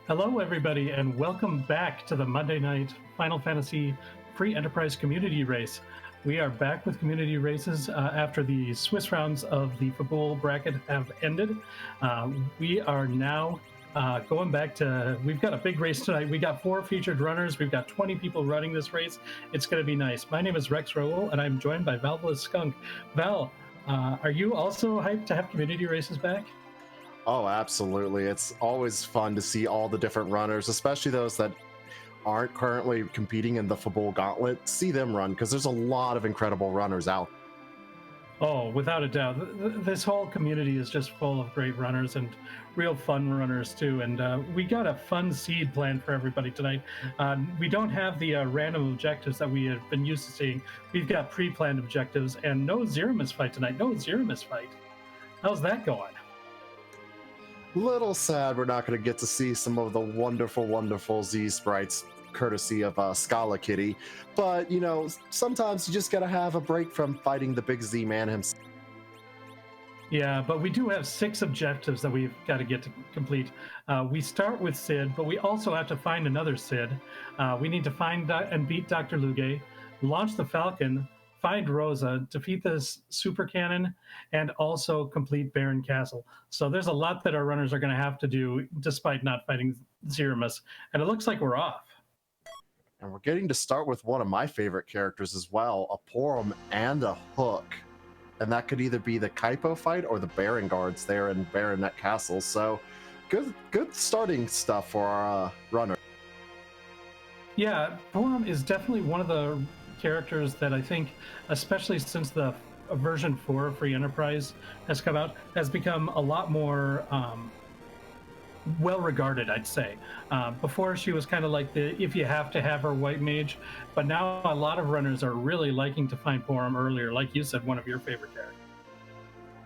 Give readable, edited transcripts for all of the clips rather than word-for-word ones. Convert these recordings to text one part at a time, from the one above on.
Hello, everybody, and welcome back to the Monday night Final Fantasy Free Enterprise Community Race. We are back with community races after the Swiss rounds of the Fabul bracket have ended. We are now going back to, we've got a big race tonight. We got 4 featured runners. We've got 20 people running this race. It's going to be nice. My name is Rex Rowell, and I'm joined by Valveless Skunk. Val, are you also hyped to have community races back? Oh, absolutely. It's always fun to see all the different runners, especially those that aren't currently competing in the Fabul Gauntlet. See them run because there's a lot of incredible runners out. Oh, without a doubt. This whole community is just full of great runners and real fun runners, too. And we got a fun seed planned for everybody tonight. We don't have the random objectives that we have been used to seeing. We've got pre-planned objectives and no Zeramis fight tonight. No Zeramis fight. How's that going? Little sad we're not going to get to see some of the wonderful, wonderful Z sprites courtesy of Scala Kitty. But, you know, sometimes you just got to have a break from fighting the big Z man himself. Yeah, but we do have 6 objectives that we've got to get to complete. We start with Sid, but we also have to find another Sid. We need to find and beat Dr. Luge, launch the Falcon, find Rosa, defeat this super cannon, and also complete Baron Castle. So there's a lot that our runners are going to have to do despite not fighting Zeramis. And it looks like we're off. And we're getting to start with one of my favorite characters as well, a Porum and a Hook. And that could either be the Kaipo fight or the Baron Guards there in Baronet Castle. So good starting stuff for our runner. Yeah, Porum is definitely one of the characters that I think, especially since the version 4 of Free Enterprise has come out, has become a lot more well regarded, I'd say. Before she was kind of like the if you have to have her white mage, but now a lot of runners are really liking to find Porum earlier, like you said, one of your favorite characters.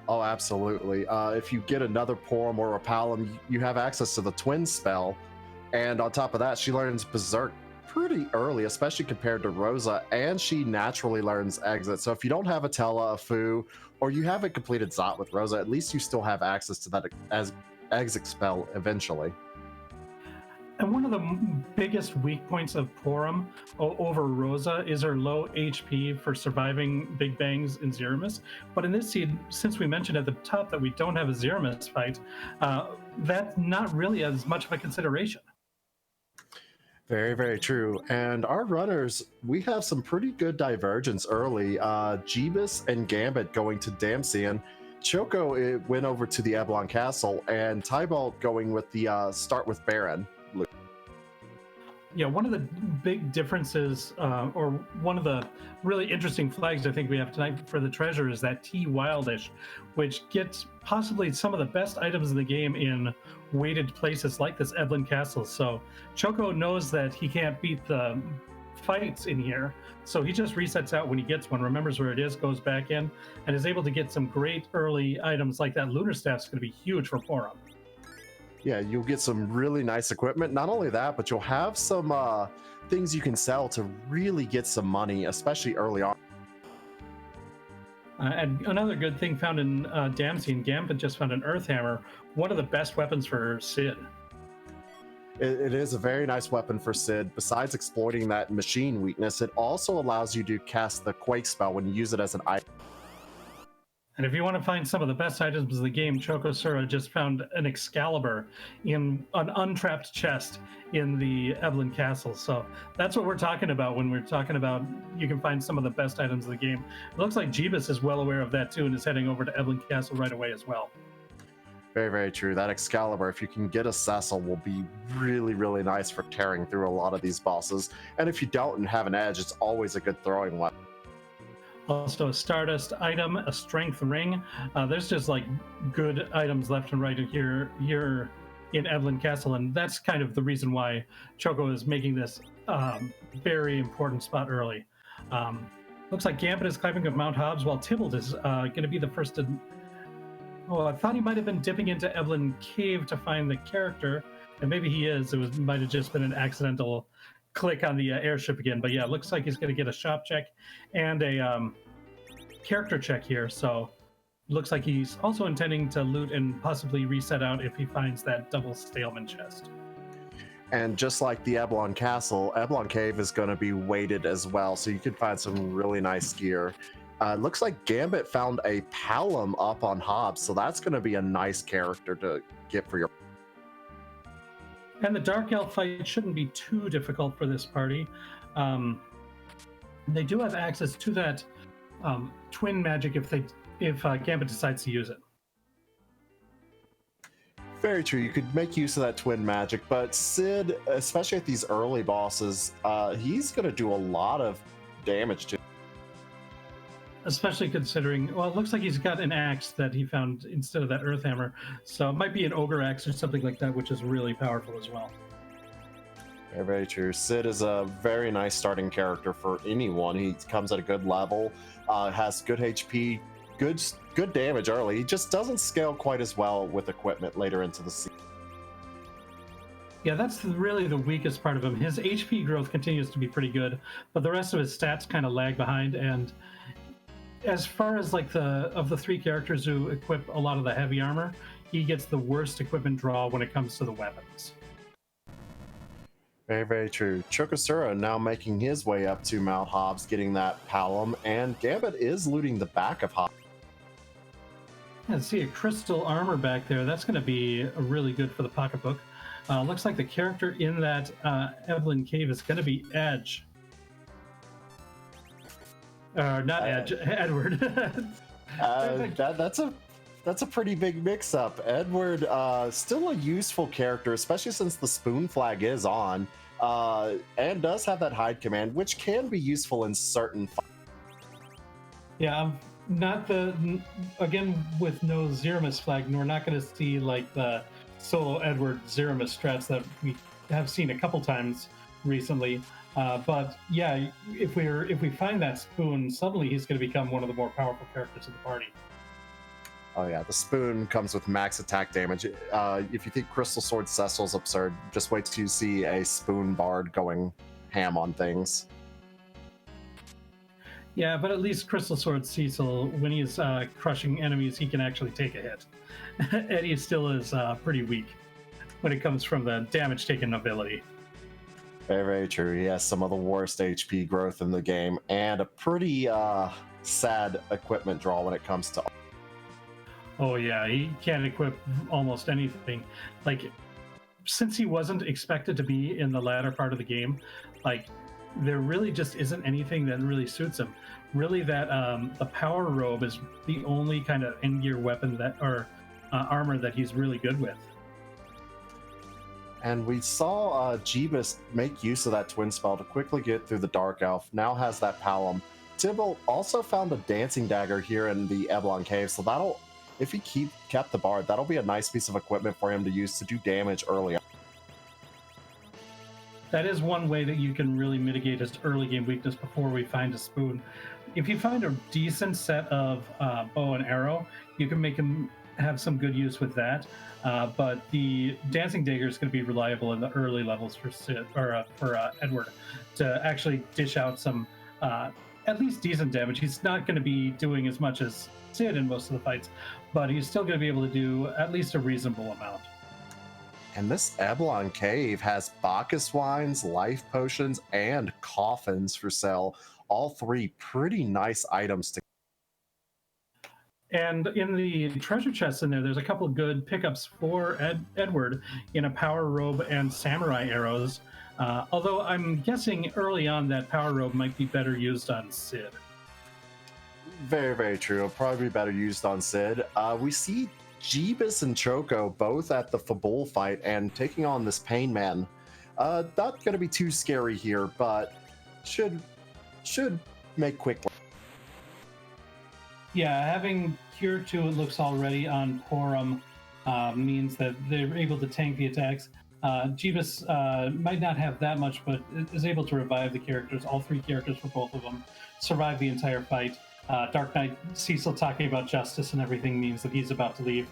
Oh, absolutely. If you get another Porum or a Palom, you have access to the twin spell. And on top of that, she learns Berserk pretty early, especially compared to Rosa, and she naturally learns Exit. So if you don't have a Tela, a Fu, or you haven't completed Zot with Rosa, at least you still have access to that as Exit spell eventually. And one of the biggest weak points of Porum over Rosa is her low HP for surviving Big Bangs in Zeramis. But in this seed, since we mentioned at the top that we don't have a Zeramis fight, that's not really as much of a consideration. Very, very true. And our runners, we have some pretty good divergence early. Jeebus and Gambit going to Damsian. Choco went over to the Eblon Castle, and Tybalt going with the start with Baron. Yeah, one of the big differences, or one of the really interesting flags I think we have tonight for the treasure is that T Wildish, which gets possibly some of the best items in the game in weighted places like this Eblin Castle. So Choco knows that he can't beat the fights in here, so he just resets out when he gets one, remembers where it is, goes back in, and is able to get some great early items like that. Lunar Staff's going to be huge for Porum. Yeah, you'll get some really nice equipment. Not only that, but you'll have some things you can sell to really get some money, especially early on. And another good thing found in Damsian, Gambit just found an Earth Hammer, one of the best weapons for Sid. It is a very nice weapon for Sid. Besides exploiting that machine weakness, it also allows you to cast the Quake spell when you use it as an item. And if you want to find some of the best items in the game, Chocosura just found an Excalibur in an untrapped chest in the Eblin Castle. So that's what we're talking about when we're talking about you can find some of the best items in the game. It looks like Jeebus is well aware of that too and is heading over to Eblin Castle right away as well. Very, very true. That Excalibur, if you can get a Cecil, will be really, really nice for tearing through a lot of these bosses. And if you don't and have an edge, it's always a good throwing weapon. Also a Stardust item, a Strength Ring. There's just like good items left and right in here in Eblin Castle, and that's kind of the reason why Choco is making this very important spot early. Looks like Gambit is climbing up Mount Hobbs while Tybalt is going to be the first to... Oh, I thought he might have been dipping into Eblin Cave to find the character, and maybe he is. It might have just been an accidental click on the airship again, but yeah, it looks like he's going to get a shop check and a character check here, so looks like he's also intending to loot and possibly reset out if he finds that double Staleman chest. And just like the Eblon Castle, Eblon Cave is going to be weighted as well, so you can find some really nice gear. Looks like Gambit found a Palom up on Hobbs, so that's going to be a nice character to get for your... And the Dark Elf fight shouldn't be too difficult for this party. They do have access to that twin magic if Gambit decides to use it. Very true. You could make use of that twin magic, but Sid, especially at these early bosses, he's going to do a lot of damage to. Especially considering, well, it looks like he's got an axe that he found instead of that earth hammer. So it might be an ogre axe or something like that, which is really powerful as well. Very, very true. Sid is a very nice starting character for anyone. He comes at a good level, has good HP, good damage early. He just doesn't scale quite as well with equipment later into the season. Yeah, that's really the weakest part of him. His HP growth continues to be pretty good, but the rest of his stats kind of lag behind. And as far as like of the three characters who equip a lot of the heavy armor, he gets the worst equipment draw when it comes to the weapons. Very, very true. Chokosura now making his way up to Mount Hobbs, getting that Palom, and Gambit is looting the back of Hobbs. Yeah, see a crystal armor back there. That's going to be really good for the pocketbook. Looks like the character in that Evelyn Cave is going to be Edge. Not Edge, Edward. That's a pretty big mix-up. Edward, still a useful character, especially since the spoon flag is on, and does have that hide command, which can be useful in certain fights. Yeah, not again with no Zeramus flag, we're not going to see like the solo Edward Zeramus strats that we have seen a couple times recently. But yeah, if we find that spoon, suddenly he's going to become one of the more powerful characters in the party. Oh yeah, the spoon comes with max attack damage. If you think Crystal Sword Cecil's absurd, just wait till you see a spoon bard going ham on things. Yeah, but at least Crystal Sword Cecil, when he's crushing enemies, he can actually take a hit. Eddie still is pretty weak when it comes from the damage taken ability. Very, very true. He has some of the worst HP growth in the game, and a pretty sad equipment draw when it comes to... Oh yeah, he can't equip almost anything. Like, since he wasn't expected to be in the latter part of the game, like, there really just isn't anything that really suits him. Really, that the power robe is the only kind of end gear weapon that, or armor that he's really good with. And we saw Jeebus make use of that twin spell to quickly get through the Dark Elf. Now has that Palom. Tibble also found a dancing dagger here in the Eblon Cave, so that'll, if he kept the bard, that'll be a nice piece of equipment for him to use to do damage early on. That is one way that you can really mitigate his early game weakness before we find a spoon. If you find a decent set of bow and arrow, you can make him have some good use with that. But the dancing dagger is going to be reliable in the early levels for Sid, or for Edward to actually dish out some at least decent damage. He's not going to be doing as much as Sid in most of the fights, but he's still going to be able to do at least a reasonable amount. And this Eblon Cave has Bacchus wines, life potions, and coffins for sale. All three pretty nice items to... And in the treasure chest in there, there's a couple of good pickups for Edward in a power robe and samurai arrows. Although I'm guessing early on that power robe might be better used on Sid. Very, very true. It'll probably be better used on Sid. We see Jeebus and Choco both at the Fabul fight and taking on this Pain Man. Not going to be too scary here, but should make quick. Yeah, having Cure 2, it looks already on Porum, means that they're able to tank the attacks. Jeebus might not have that much, but is able to revive the characters, all three characters for both of them, survive the entire fight. Dark Knight Cecil talking about justice and everything means that he's about to leave,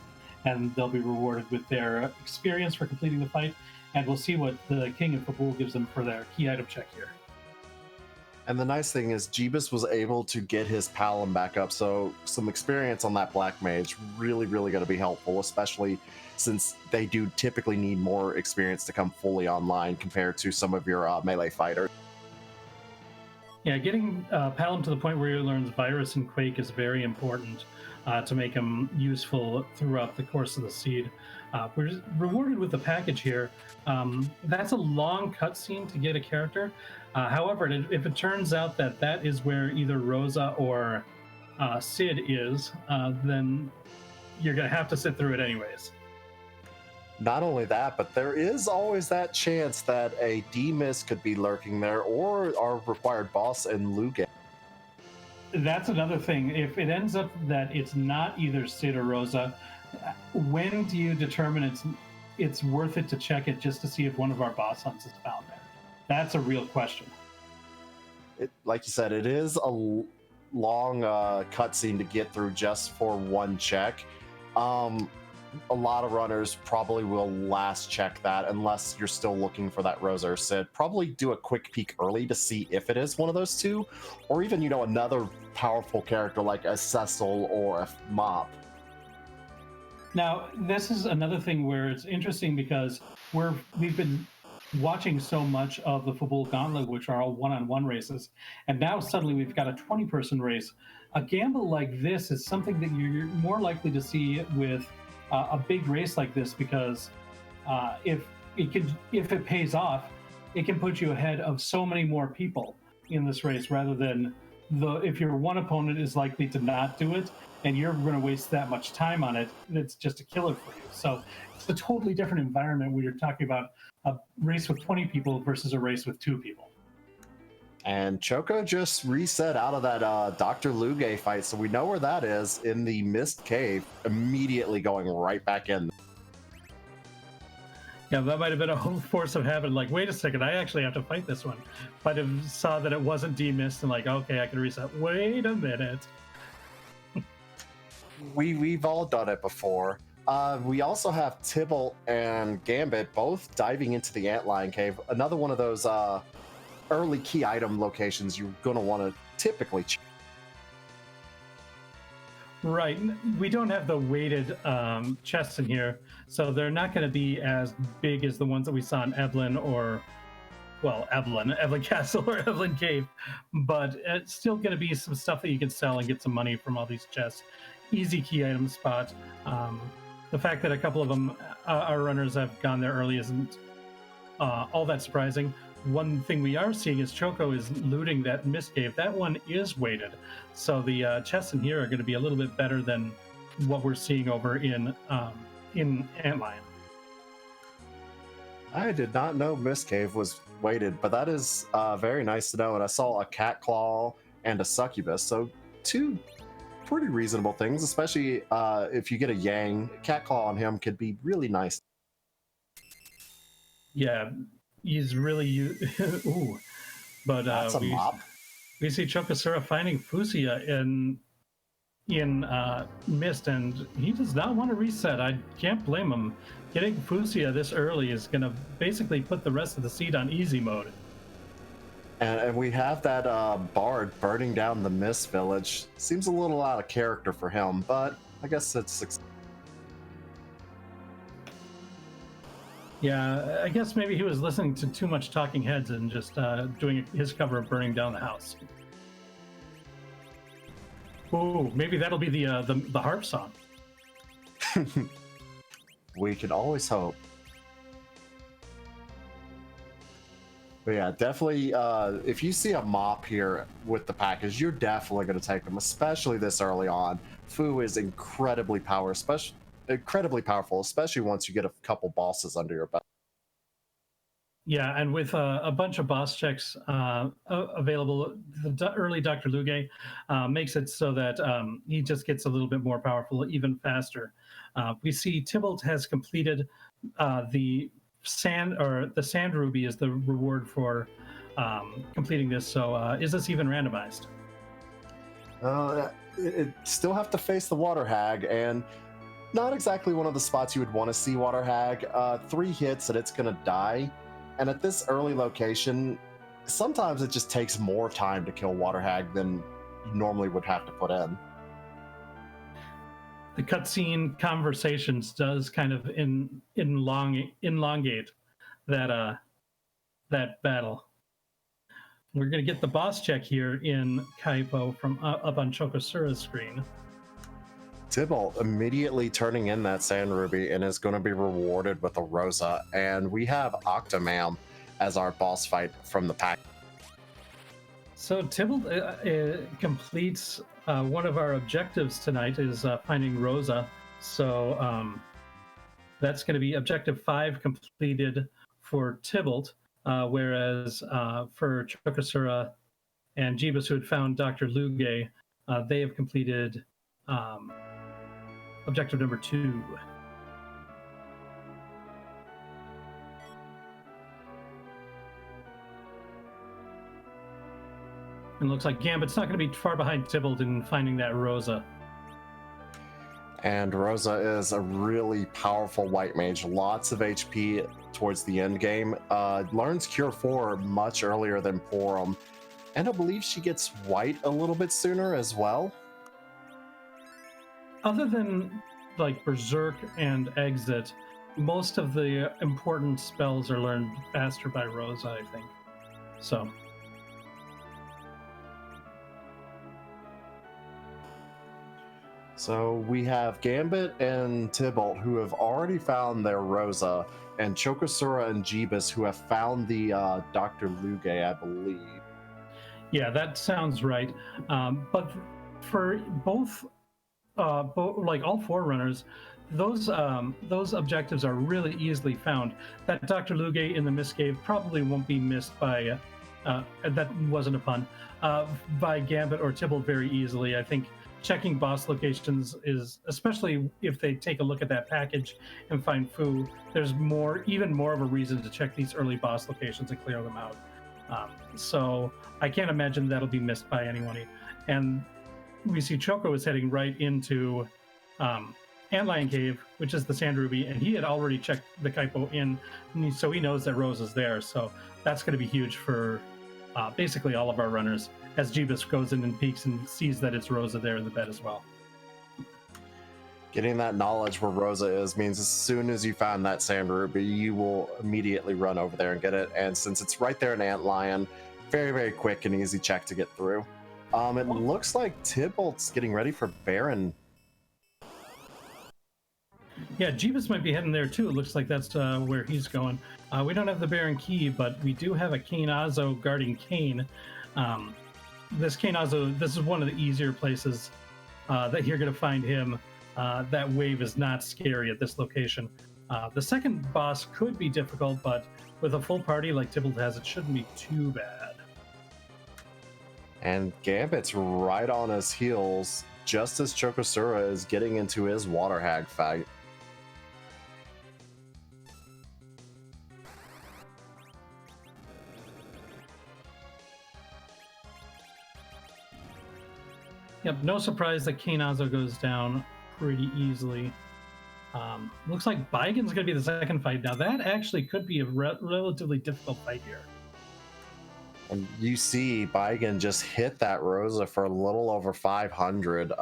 and they'll be rewarded with their experience for completing the fight, and we'll see what the King of Fabul gives them for their key item check here. And the nice thing is Jeebus was able to get his Palom back up, so some experience on that Black Mage really, really going to be helpful, especially since they do typically need more experience to come fully online compared to some of your melee fighters. Yeah, getting Palom to the point where he learns Virus and Quake is very important to make him useful throughout the course of the seed. We're rewarded with the package here. That's a long cutscene to get a character. However, if it turns out that that is where either Rosa or Sid is, then you're going to have to sit through it anyways. Not only that, but there is always that chance that a D-Miss could be lurking there, or our required boss in Lugan. That's another thing. If it ends up that it's not either Sid or Rosa, when do you determine it's worth it to check it just to see if one of our boss hunts is found there? That's a real question. Like you said, it is a long cutscene to get through just for one check. A lot of runners probably will last check that unless you're still looking for that Rosa or Sid. Probably do a quick peek early to see if it is one of those two, or even, another powerful character like a Cecil or a Mop. Now, this is another thing where it's interesting because we've been watching so much of the Fabul Gauntlet, which are all one-on-one races, and now suddenly we've got a 20-person race. A gamble like this is something that you're more likely to see with a big race like this, because if it pays off, it can put you ahead of so many more people in this race, rather than if your one opponent is likely to not do it and you're going to waste that much time on it, it's just a killer for you. So it's a totally different environment when you're talking about a race with 20 people versus a race with 2 people. And Choco just reset out of that Dr. Luge fight, so we know where that is, in the Mist Cave, immediately going right back in. Yeah, that might have been a whole force of habit. Like, wait a second, I actually have to fight this one. Might have saw that it wasn't demist and like, okay, I can reset. Wait a minute. We've all done it before. We also have Tybalt and Gambit both diving into the Antlion Cave. Another one of those early key item locations you're going to want to typically check. Right. We don't have the weighted chests in here, so they're not going to be as big as the ones that we saw in Evelyn Evelyn Castle or Evelyn Cave, but it's still going to be some stuff that you can sell and get some money from all these chests. Easy key item spot. The fact that a couple of them, our runners, have gone there early isn't all that surprising. One thing we are seeing is Choco is looting that Mist Cave. That one is weighted, so the chests in here are going to be a little bit better than what we're seeing over in Antlion. I did not know Mist Cave was weighted, but that is very nice to know. And I saw a cat claw and a succubus, so 2 pretty reasonable things, especially if you get a Yang. Cat claw on him could be really nice. Yeah. He's really ooh, but That's a mop. We see Chokosura finding Fusia in Mist, and he does not want to reset. I can't blame him. Getting Fusia this early is going to basically put the rest of the seed on easy mode. And we have that bard burning down the Mist Village. Seems a little out of character for him, but I guess it's. Yeah, I guess maybe he was listening to too much Talking Heads and just doing his cover of burning down the house. Oh, maybe that'll be the harp song. We can always hope. But yeah, definitely, if you see a mop here with the package, you're definitely going to take them, especially this early on. Fu is incredibly powerful, especially once you get a couple bosses under your belt. Yeah, and with a bunch of boss checks available, the early Dr. Luge makes it so that he just gets a little bit more powerful even faster. We see Tybalt has completed the sand ruby is the reward for completing this. So is this even randomized? It still have to face the water hag, and not exactly one of the spots you would want to see water hag. 3 hits and it's going to die. And at this early location, sometimes it just takes more time to kill Water Hag than you normally would have to put in. The cutscene conversations does kind of elongate that that battle. We're gonna get the boss check here in Kaipo from up on Chokosura's screen. Tybalt immediately turning in that Sand Ruby and is going to be rewarded with a Rosa, and we have Octomam as our boss fight from the pack. So Tybalt completes one of our objectives tonight is finding Rosa. So that's going to be objective 5 completed for Tybalt, whereas for Chokosura and Jeebus, who had found Dr. Luge, they have completed objective number 2. And it looks like Gambit's not going to be far behind Tybalt in finding that Rosa. And Rosa is a really powerful white mage, lots of HP towards the end game. Learns Cure 4 much earlier than Porum, and I believe she gets white a little bit sooner as well. Other than like Berserk and Exit, most of the important spells are learned faster by Rosa, I think. So. So we have Gambit and Tybalt who have already found their Rosa, and Chokosura and Jeebus who have found the Dr. Luge, I believe. Yeah, that sounds right. But for both like all Forerunners, those objectives are really easily found. That Dr. Luge in the Mist Cave probably won't be missed by, that wasn't a pun, by Gambit or Tybalt very easily. I think checking boss locations is, especially if they take a look at that package and find Fu, there's even more of a reason to check these early boss locations and clear them out. So I can't imagine that'll be missed by anyone. And we see Choco is heading right into Antlion Cave, which is the Sand Ruby, and he had already checked the Kaipo in, so he knows that Rose is there. So that's going to be huge for basically all of our runners, as Jeebus goes in and peeks and sees that it's Rosa there in the bed as well. Getting that knowledge where Rosa is means as soon as you find that Sand Ruby, you will immediately run over there and get it. And since it's right there in Antlion, very, very quick and easy check to get through. It looks like Tybalt's getting ready for Baron. Yeah, Jeebus might be heading there too. It looks like that's where he's going. We don't have the Baron key, but we do have a Kane Azo guarding Kane. This Kane Azo, this is one of the easier places that you're going to find him. That wave is not scary at this location. The second boss could be difficult, but with a full party like Tybalt has, it shouldn't be too bad. And Gambit's right on his heels, just as Chokosura is getting into his Water Hag fight. Yep, no surprise that Kane Azo goes down pretty easily. Looks like Baigen's going to be the second fight. Now that actually could be a relatively difficult fight here. And you see Baigen just hit that Rosa for a little over 500.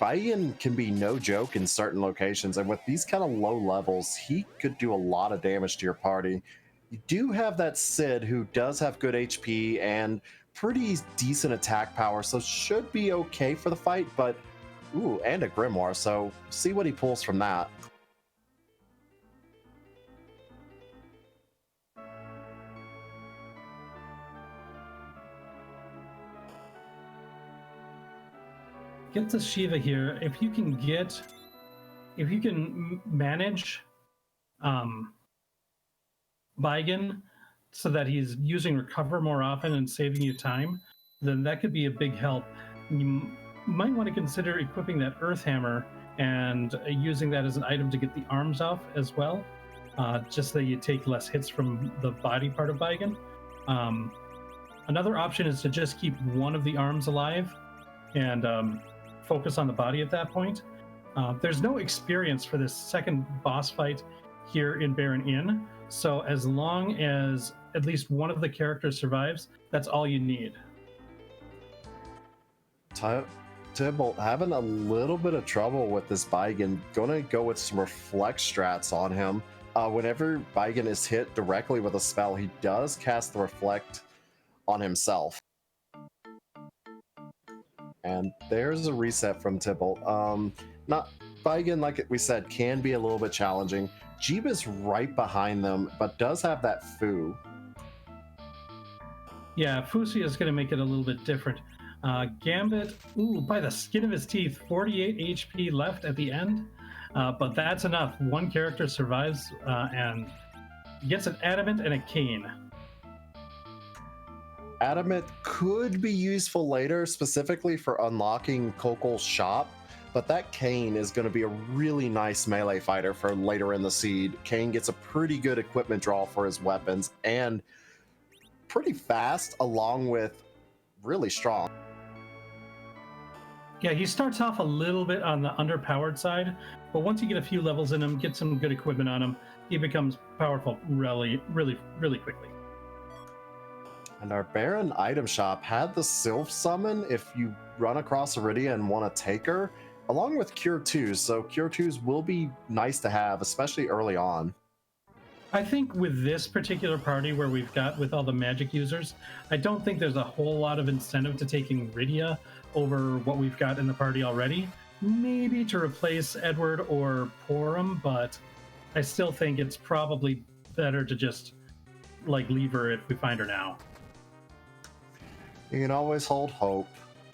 Baigen can be no joke in certain locations, and with these kind of low levels, he could do a lot of damage to your party. You do have that Sid, who does have good HP and pretty decent attack power, so should be okay for the fight, but ooh, and a Grimoire, so see what he pulls from that. Get the Shiva here. If you can manage Baigen so that he's using Recover more often and saving you time, then that could be a big help. You might want to consider equipping that Earth Hammer and using that as an item to get the arms off as well, just so that you take less hits from the body part of Baigen. Another option is to just keep one of the arms alive and focus on the body at that point. There's no experience for this second boss fight here in Baron Inn, so as long as at least one of the characters survives, that's all you need. Tybalt having a little bit of trouble with this Baigen. Gonna go with some reflect strats on him. Whenever Baigen is hit directly with a spell, he does cast the reflect on himself. And there's a reset from Tybalt. Not Baigen, like we said, can be a little bit challenging. Jeeba's right behind them, but does have that Fu. Yeah, Fusia is going to make it a little bit different. Gambit, by the skin of his teeth, 48 HP left at the end, but that's enough. One character survives and gets an Adamant and a Cane. Adamant could be useful later, specifically for unlocking Kokol's shop, but that Cane is going to be a really nice melee fighter for later in the seed. Cane gets a pretty good equipment draw for his weapons and pretty fast, along with really strong. Yeah, he starts off a little bit on the underpowered side, but once you get a few levels in him, get some good equipment on him, he becomes powerful really, really, really quickly. And our Baron item shop had the Sylph summon if you run across Iridia and want to take her, along with Cure 2s. So Cure 2s will be nice to have, especially early on. I think with this particular party where we've got with all the magic users, I don't think there's a whole lot of incentive to taking Iridia over what we've got in the party already. Maybe to replace Edward or Porum, but I still think it's probably better to just leave her if we find her now. You can always hold hope,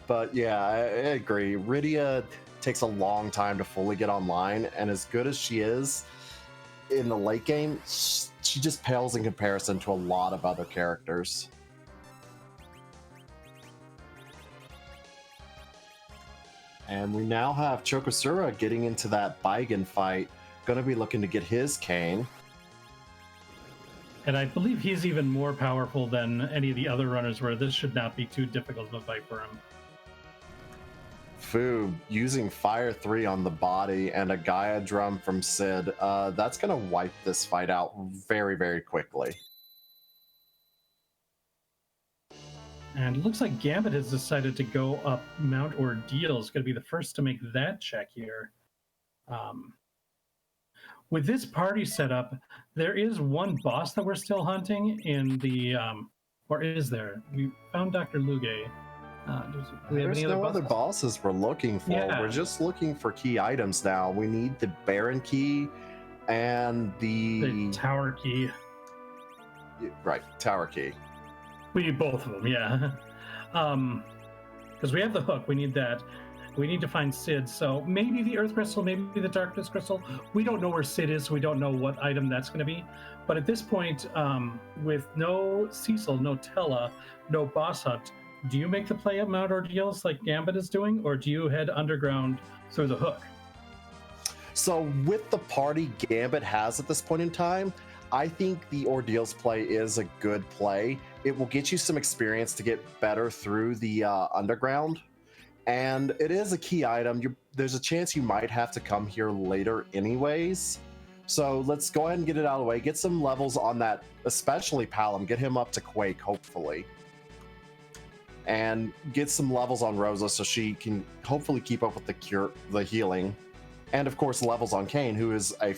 but yeah, I agree. Iridia takes a long time to fully get online, and as good as she is in the late game, she just pales in comparison to a lot of other characters. And we now have Chokosura getting into that Baigen fight, going to be looking to get his Cane. And I believe he's even more powerful than any of the other runners, where this should not be too difficult of a fight for him. Fu using Fire 3 on the body and a Gaia drum from Sid, that's going to wipe this fight out very, very quickly. And it looks like Gambit has decided to go up Mount Ordeal. Is going to be the first to make that check here. With this party setup, there is one boss that we're still hunting in the... or is there? We found Dr. Luge. Do we have any other bosses we're looking for. Yeah. We're just looking for key items now. We need the Baron key and the Tower key. Right, Tower key. We need both of them, yeah. Because we have the hook, we need that. We need to find Sid, so maybe the Earth Crystal, maybe the Darkness Crystal. We don't know where Sid is, so we don't know what item that's going to be. But at this point, with no Cecil, no Tella, no boss hunt, do you make the play at Mount Ordeals like Gambit is doing, or do you head underground through the hook? So with the party Gambit has at this point in time, I think the Ordeals play is a good play. It will get you some experience to get better through the underground. And it is a key item. There's a chance you might have to come here later anyways. So let's go ahead and get it out of the way. Get some levels on that, especially Palom. Get him up to Quake, hopefully. And get some levels on Rosa so she can hopefully keep up with the healing. And of course, levels on Kane, who is a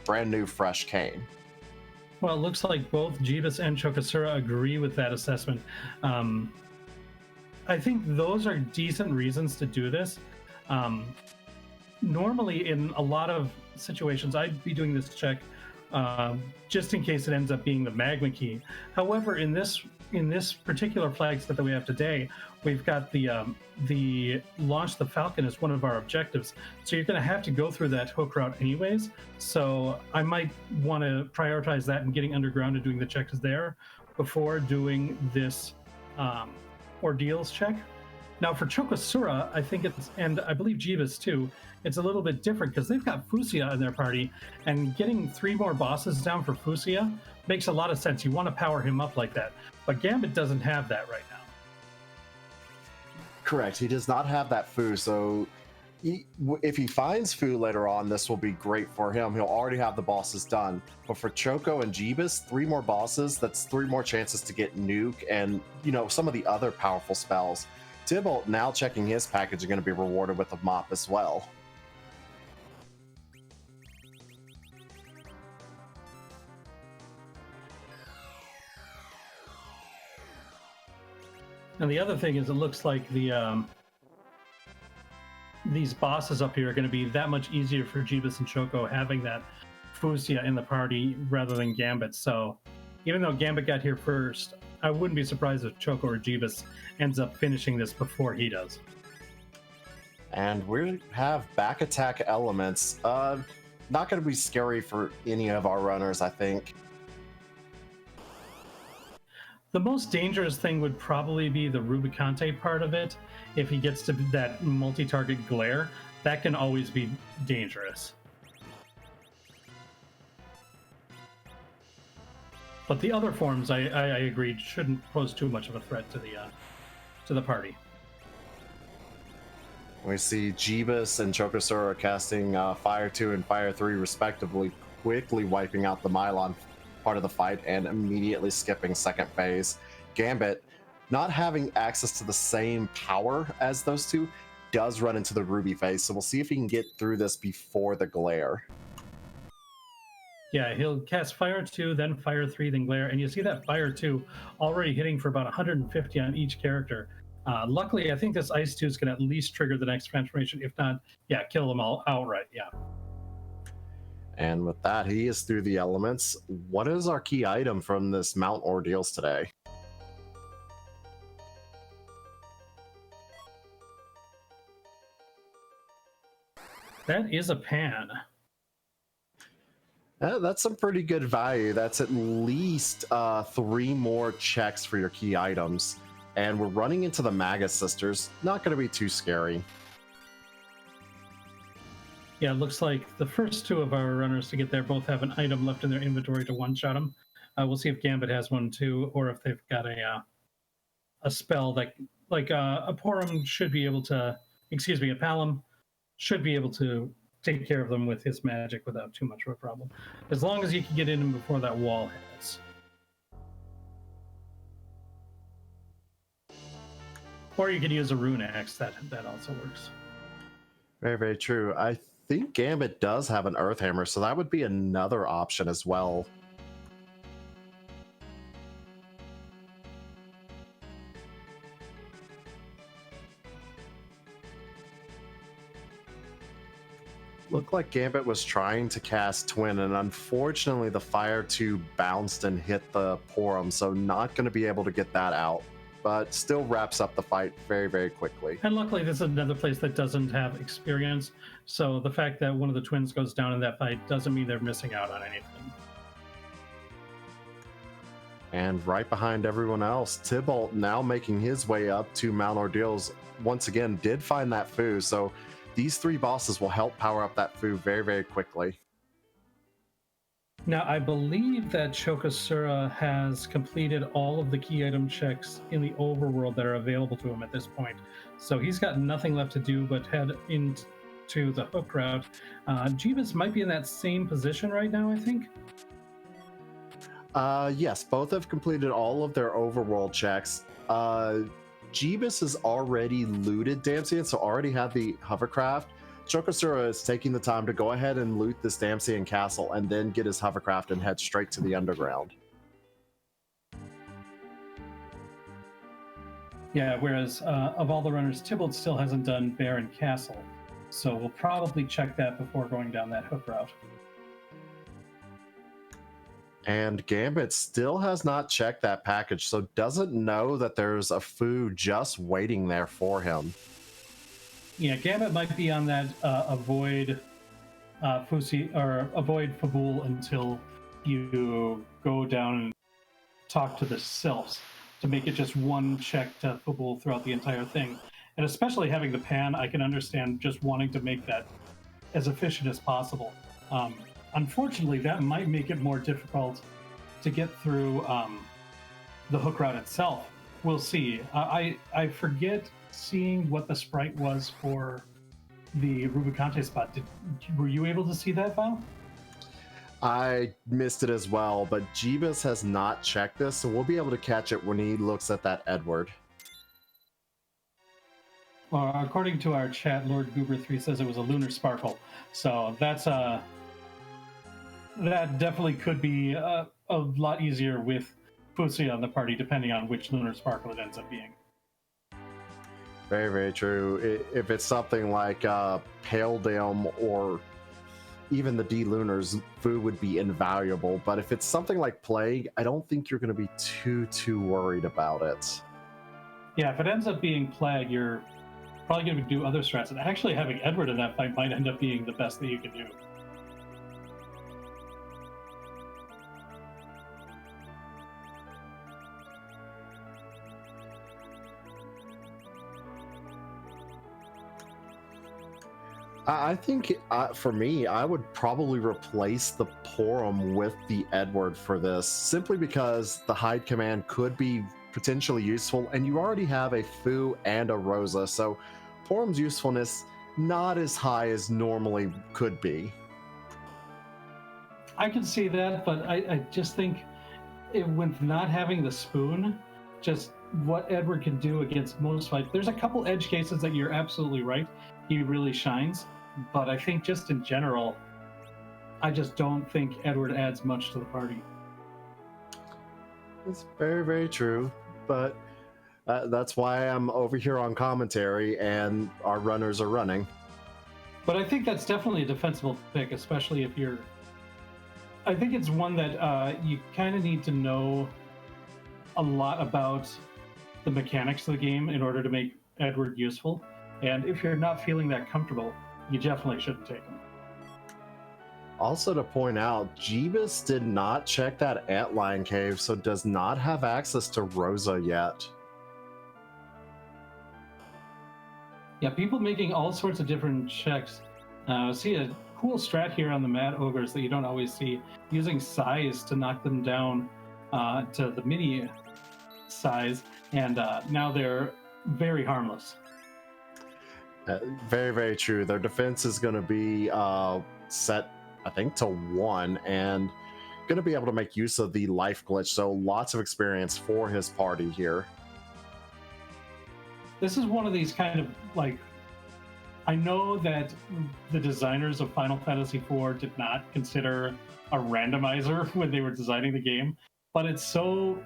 brand new, fresh Kane. Well, it looks like both Jeebus and Chokosura agree with that assessment. I think those are decent reasons to do this. Normally, in a lot of situations, I'd be doing this check just in case it ends up being the magma key. However, in this particular flag set that we have today, we've got the launch the Falcon as one of our objectives. So you're going to have to go through that hook route anyways. So I might want to prioritize that and getting underground and doing the checks there before doing this Ordeals check. Now for Chokosura, I think it's, and I believe Jeebus too, it's a little bit different because they've got Fusia in their party, and getting 3 more bosses down for Fusia makes a lot of sense. You want to power him up like that. But Gambit doesn't have that right now. Correct. He does not have that Fu, so if he finds Fu later on, this will be great for him. He'll already have the bosses done. But for Choco and Jeebus, 3 more bosses, that's 3 more chances to get Nuke and, you know, some of the other powerful spells. Tybalt, now checking his package, is going to be rewarded with a mop as well. And the other thing is, it looks like these bosses up here are going to be that much easier for Jeebus and Choco having that Fusia in the party rather than Gambit. So even though Gambit got here first, I wouldn't be surprised if Choco or Jeebus ends up finishing this before he does. And we have back attack elements. Not going to be scary for any of our runners, I think. The most dangerous thing would probably be the Rubicante part of it. If he gets to that multi-target glare, that can always be dangerous. But the other forms, I agree, shouldn't pose too much of a threat to the party. We see Jeebus and Chokosura casting Fire 2 and Fire 3 respectively, quickly wiping out the Mylon part of the fight and immediately skipping second phase. Gambit, not having access to the same power as those two, does run into the Ruby phase, so we'll see if he can get through this before the glare. Yeah, he'll cast Fire 2, then Fire 3, then Glare, and you see that Fire 2 already hitting for about 150 on each character. Luckily, I think this Ice 2 is going to at least trigger the next transformation. If not, yeah, kill them all outright, yeah. And with that, he is through the elements. What is our key item from this Mount Ordeals today? That is a pan. That's some pretty good value. That's at least 3 more checks for your key items. And we're running into the Magus Sisters. Not going to be too scary. Yeah, it looks like the first 2 of our runners to get there both have an item left in their inventory to one-shot them. We'll see if Gambit has one too, or if they've got a spell that, like a Porum should be able to, excuse me, a Palom should be able to take care of them with his magic without too much of a problem. As long as you can get in him before that wall hits. Or you could use a rune axe, that also works. Very, very true. I think Gambit does have an Earth Hammer, so that would be another option as well. Looked like Gambit was trying to cast Twin, and unfortunately the Fire 2 bounced and hit the Porum, so not going to be able to get that out. But still wraps up the fight very, very quickly. And luckily, this is another place that doesn't have experience, so the fact that one of the twins goes down in that fight doesn't mean they're missing out on anything. And right behind everyone else, Tybalt, now making his way up to Mount Ordeals, once again did find that Fu, so these 3 bosses will help power up that Fu very, very quickly. Now, I believe that Chokosura has completed all of the key item checks in the overworld that are available to him at this point. So he's got nothing left to do but head into the hook route. Jeebus might be in that same position right now, I think. Yes, both have completed all of their overworld checks. Jeebus has already looted Damsian, so already had the hovercraft. Chokosura is taking the time to go ahead and loot this Damsian castle and then get his hovercraft and head straight to the underground. Yeah, whereas of all the runners, Tybalt still hasn't done Baron Castle, so we'll probably check that before going down that hook route. And Gambit still has not checked that package, so doesn't know that there's a Fu just waiting there for him. Yeah, Gambit might be on that avoid Fusi or avoid Fabul until you go down and talk to the Sylphs to make it just one check to Fabul throughout the entire thing. And especially having the pan, I can understand just wanting to make that as efficient as possible. Unfortunately, that might make it more difficult to get through the hook route itself. We'll see. I forget seeing what the sprite was for the Rubicante spot. Were you able to see that, Val? I missed it as well, but Jeebus has not checked this, so we'll be able to catch it when he looks at that Edward. Well, according to our chat, Lord Goober3 says it was a lunar sparkle. So that's that definitely could be a lot easier with Fusi on the party, depending on which lunar sparkle it ends up being. Very, very true. If it's something like Pale Dim or even the D-Lunars, food would be invaluable. But if it's something like Plague, I don't think you're going to be too worried about it. Yeah, if it ends up being Plague, you're probably going to do other strats. And actually having Edward in that fight might end up being the best that you can do. I think for me, I would probably replace the Porum with the Edward for this, simply because the hide command could be potentially useful, and you already have a Fu and a Rosa, so Porum's usefulness not as high as normally could be. I can see that, but I just think with not having the spoon, just what Edward can do against most fights. There's a couple edge cases that you're absolutely right. He really shines. But I think just in general, I just don't think Edward adds much to the party. It's very, very true. But that's why I'm over here on commentary and our runners are running. But I think that's definitely a defensible pick, especially if you're... I think it's one that you kind of need to know a lot about the mechanics of the game in order to make Edward useful. And if you're not feeling that comfortable, you definitely shouldn't take him. Also to point out, Jeebus did not check that Antlion cave, so does not have access to Rosa yet. Yeah, people making all sorts of different checks. See a cool strat here on the Mad Ogres that you don't always see, using size to knock them down to the mini size, and now they're very harmless. Very, very true. Their defense is going to be set, I think, to 1, and going to be able to make use of the life glitch, so lots of experience for his party here. This is one of these kind of, like, I know that the designers of Final Fantasy IV did not consider a randomizer when they were designing the game, but it's so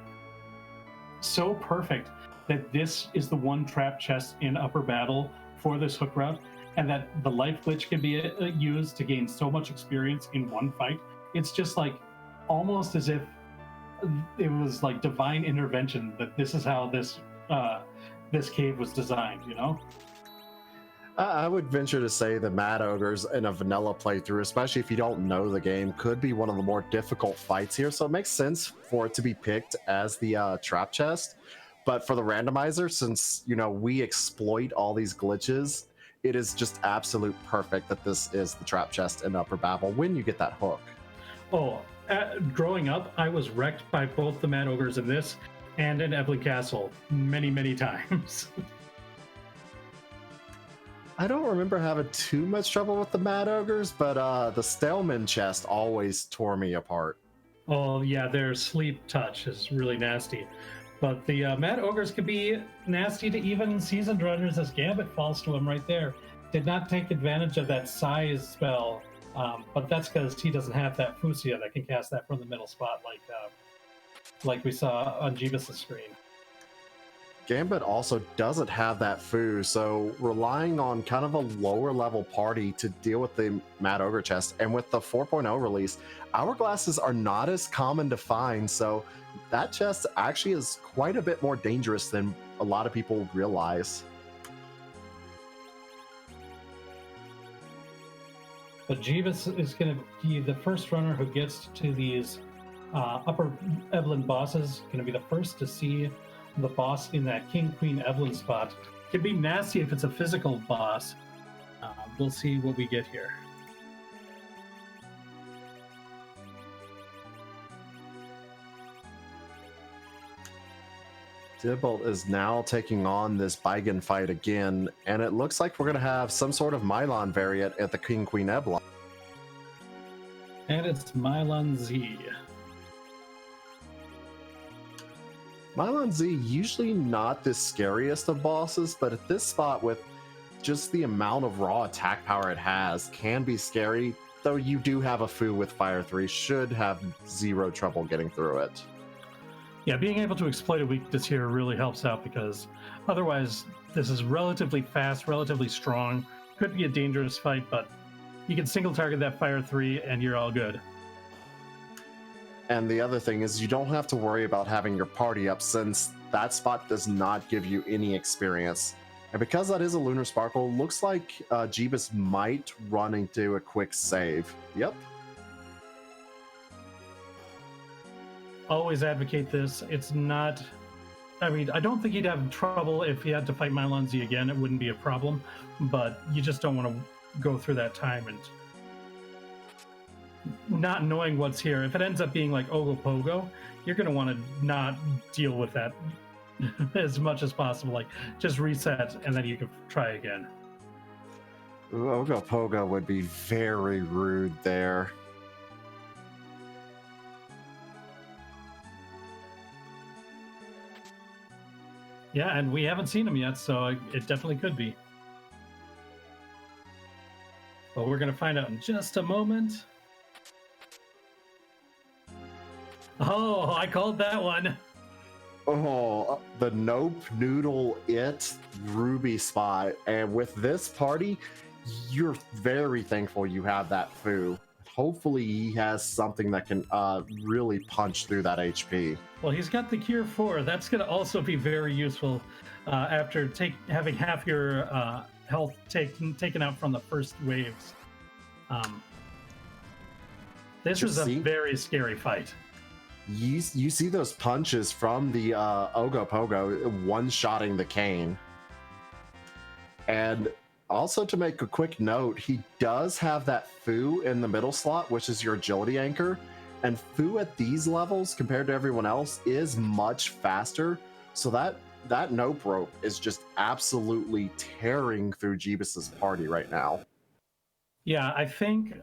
perfect that this is the one trap chest in upper battle for this hook route, and that the life glitch can be used to gain so much experience in one fight. It's just like almost as if it was like divine intervention that this is how this this cave was designed, you know? I would venture to say the Mad Ogres in a vanilla playthrough, especially if you don't know the game, could be one of the more difficult fights here, so it makes sense for it to be picked as the trap chest. But for the randomizer, since, you know, we exploit all these glitches, it is just absolute perfect that this is the trap chest in Upper Babel when you get that hook. Oh, growing up, I was wrecked by both the Mad Ogres in this and in Evelyn Castle many, many times. I don't remember having too much trouble with the Mad Ogres, but the Staleman chest always tore me apart. Oh, yeah, their sleep touch is really nasty. But the Mad Ogres could be nasty to even seasoned runners, as Gambit falls to him right there. Did not take advantage of that size spell, but that's because he doesn't have that Fusia that can cast that from the middle spot like we saw on Jeebus' screen. Gambit also doesn't have that Fu, so relying on kind of a lower level party to deal with the Mad Ogre chest, and with the 4.0 release, hourglasses are not as common to find, so that chest actually is quite a bit more dangerous than a lot of people realize. But Jeebus is going to be the first runner who gets to these upper Evelyn bosses, going to be the first to see the boss in that King Queen Evelyn spot. Could be nasty if it's a physical boss. We'll see what we get here. Dibble is now taking on this Baigan fight again, and it looks like we're going to have some sort of Mylon variant at the King Queen Eblon. And it's Mylon Z. Mylon Z, usually not the scariest of bosses, but at this spot, with just the amount of raw attack power it has, can be scary, though you do have a Fu with Fire 3, should have zero trouble getting through it. Yeah, being able to exploit a weakness here really helps out, because otherwise this is relatively fast, relatively strong. Could be a dangerous fight, but you can single target that Fire 3 and you're all good. And the other thing is you don't have to worry about having your party up, since that spot does not give you any experience. And because that is a Lunar Sparkle, looks like Jeebus might run into a quick save. Yep. Always advocate this. It's not... I mean, I don't think he'd have trouble if he had to fight Mylon Z again. It wouldn't be a problem. But you just don't want to go through that time and not knowing what's here. If it ends up being like Ogopogo, you're going to want to not deal with that as much as possible. Like, just reset and then you can try again. Ogopogo would be very rude there. Yeah, and we haven't seen him yet, so it definitely could be. But we're going to find out in just a moment. Oh, I called that one. Oh, the Nope Noodle It Ruby spot. And with this party, you're very thankful you have that Fu. Hopefully he has something that can really punch through that HP. Well, he's got the Cure 4. That's going to also be very useful after having half your health taken out from the first waves. This is a very scary fight. You see those punches from the Ogopogo one-shotting the Cane. And also, to make a quick note, he does have that Fu in the middle slot, which is your agility anchor. And Fu at these levels, compared to everyone else, is much faster. So that Nope Rope is just absolutely tearing through Jeebus's party right now. Yeah, I think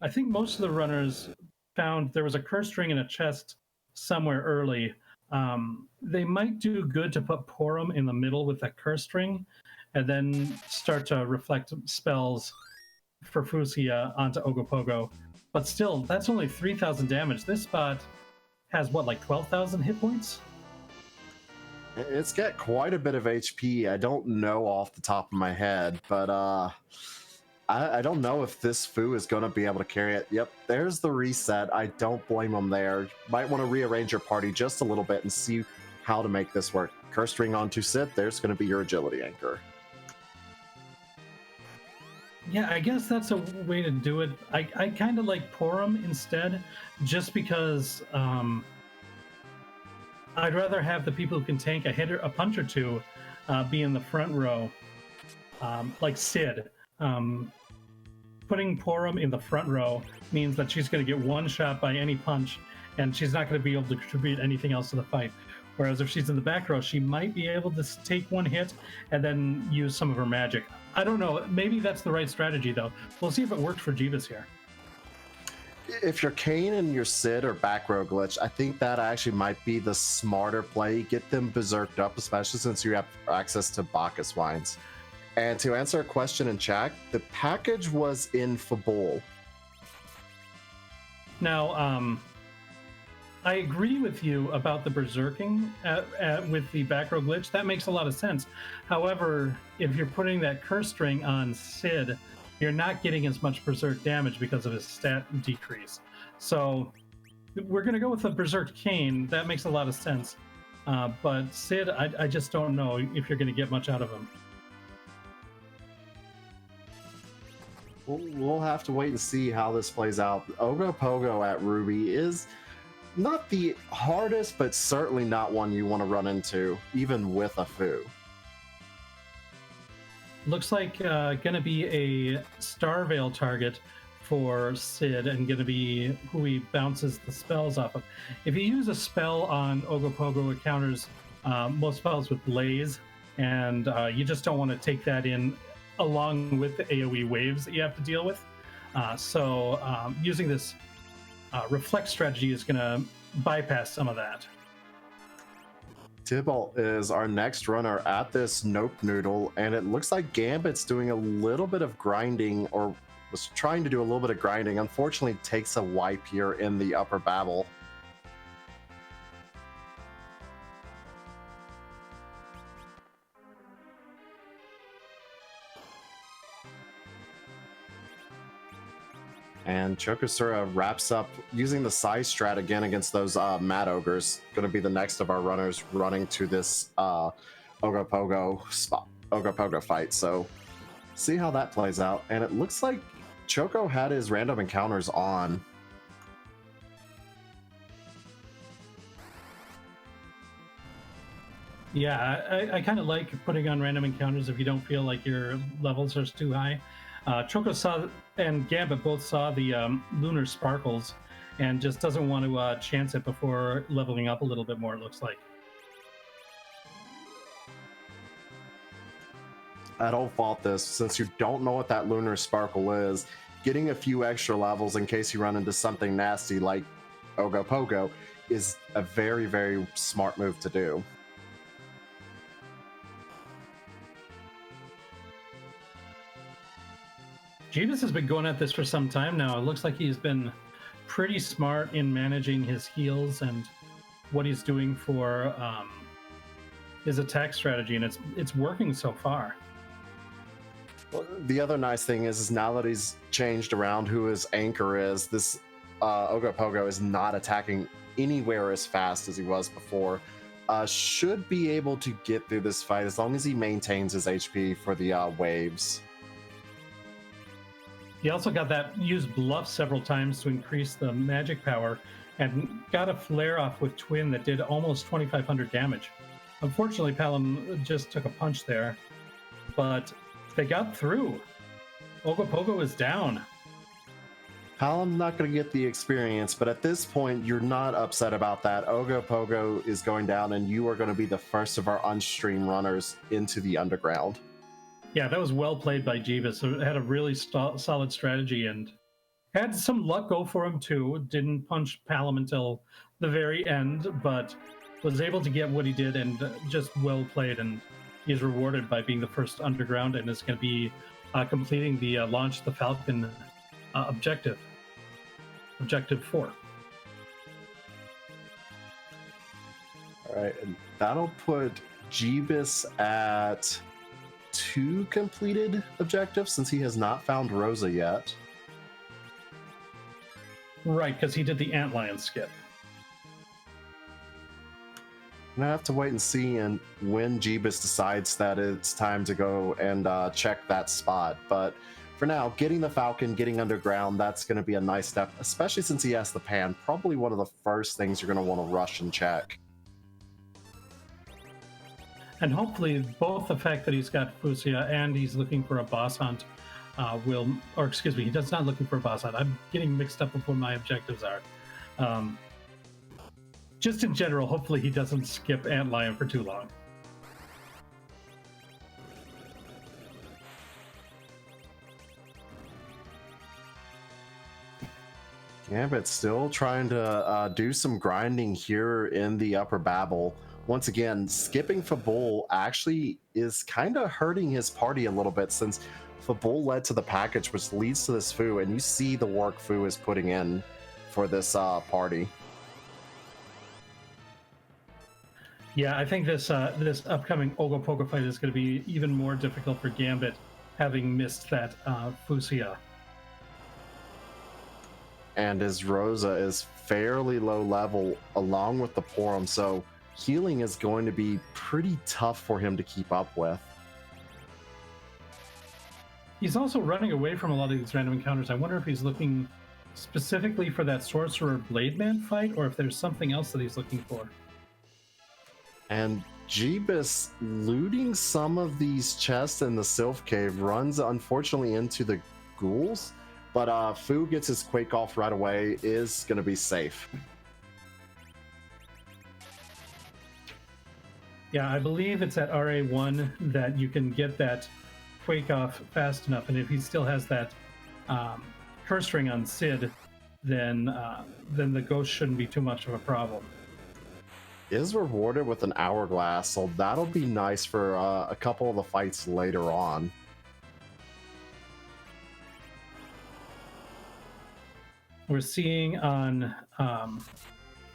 most of the runners found there was a curse ring in a chest somewhere early. They might do good to put Porum in the middle with that curse ring, and then start to reflect spells for Fusia onto Ogopogo. But still, that's only 3,000 damage. This spot has, what, like 12,000 hit points? It's got quite a bit of HP. I don't know off the top of my head, but I don't know if this Fu is going to be able to carry it. Yep, there's the reset. I don't blame him there. Might want to rearrange your party just a little bit and see how to make this work. Curse ring onto Sit, there's going to be your agility anchor. Yeah, I guess that's a way to do it. I kind of like Porum instead, just because I'd rather have the people who can tank a punch or two be in the front row, like Sid. Putting Porum in the front row means that she's going to get one shot by any punch, and she's not going to be able to contribute anything else to the fight. Whereas if she's in the back row, she might be able to take one hit and then use some of her magic. I don't know. Maybe that's the right strategy, though. We'll see if it worked for Jeebus here. If your Cane and your Sid are back row glitch, I think that actually might be the smarter play. Get them berserked up, especially since you have access to Bacchus Wines. And to answer a question in chat, the package was in Fabul. Now, I agree with you about the berserking with the back row glitch. That makes a lot of sense. However, if you're putting that curse string on Sid, you're not getting as much berserk damage because of his stat decrease. So we're going to go with the berserk Cane. That makes a lot of sense. But Sid, I just don't know if you're going to get much out of him. We'll have to wait and see how this plays out. Ogopogo at Ruby is not the hardest, but certainly not one you want to run into, even with a Fu. Looks like going to be a Starveil target for Sid and going to be who he bounces the spells off of. If you use a spell on Ogopogo, it counters most spells with Blaze, and you just don't want to take that in along with the AoE waves that you have to deal with. So using this reflect strategy is going to bypass some of that. Tybalt is our next runner at this Nope Noodle, and it looks like Gambit's doing a little bit of grinding, or was trying to do a little bit of grinding. Unfortunately, takes a wipe here in the upper babble. And Chokosura wraps up using the size strat again against those Mad Ogres. Going to be the next of our runners running to this Ogopogo fight. So see how that plays out. And it looks like Choco had his random encounters on. Yeah, I kind of like putting on random encounters if you don't feel like your levels are too high. Choco saw, and Gambit both saw the lunar sparkles and just doesn't want to chance it before leveling up a little bit more, it looks like. I don't fault this, since you don't know what that lunar sparkle is. Getting a few extra levels in case you run into something nasty like Ogopogo is a very, very smart move to do. Jeebus has been going at this for some time now. It looks like he's been pretty smart in managing his heals and what he's doing for his attack strategy, and it's working so far. Well, the other nice thing is now that he's changed around who his anchor is, this Ogopogo is not attacking anywhere as fast as he was before. Should be able to get through this fight as long as he maintains his HP for the waves. He also got that used bluff several times to increase the magic power and got a flare off with Twin that did almost 2,500 damage. Unfortunately, Palom just took a punch there, but they got through. Ogopogo is down. Palom's not going to get the experience, but at this point, you're not upset about that. Ogopogo is going down, and you are going to be the first of our unstream runners into the underground. Yeah, that was well played by Jeebus. So it had a really solid strategy and had some luck go for him too. Didn't punch Palom until the very end, but was able to get what he did and just well played. And he's rewarded by being the first underground and is going to be completing the Launch the Falcon objective 4. All right, and that'll put Jeebus at 2 completed objectives since he has not found Rosa yet. Right, because he did the Antlion skip. And I have to wait and see and when Jeebus decides that it's time to go and check that spot. But for now, getting the Falcon, getting underground, that's going to be a nice step, especially since he has the Pan. Probably one of the first things you're going to want to rush and check. And hopefully both the fact that he's got Fusia and he's looking for a boss hunt he's not looking for a boss hunt. I'm getting mixed up with what my objectives are. Just in general, hopefully he doesn't skip Antlion for too long. Gambit still trying to do some grinding here in the upper babble. Once again, skipping Fabul actually is kind of hurting his party a little bit since Fabul led to the package, which leads to this Fu, and you see the work Fu is putting in for this party. Yeah, I think this upcoming Ogopogo fight is going to be even more difficult for Gambit, having missed that Fusia. And his Rosa is fairly low level along with the Porum, so healing is going to be pretty tough for him to keep up with. He's also running away from a lot of these random encounters. I wonder if he's looking specifically for that Sorcerer Blade Man fight, or if there's something else that he's looking for. And Jeebus looting some of these chests in the Sylph Cave runs unfortunately into the ghouls, But Fu gets his Quake off right away, is going to be safe. Yeah, I believe it's at RA1 that you can get that Quake off fast enough, and if he still has that curse ring on Sid, then the ghost shouldn't be too much of a problem. Is rewarded with an hourglass, so that'll be nice for a couple of the fights later on. We're seeing on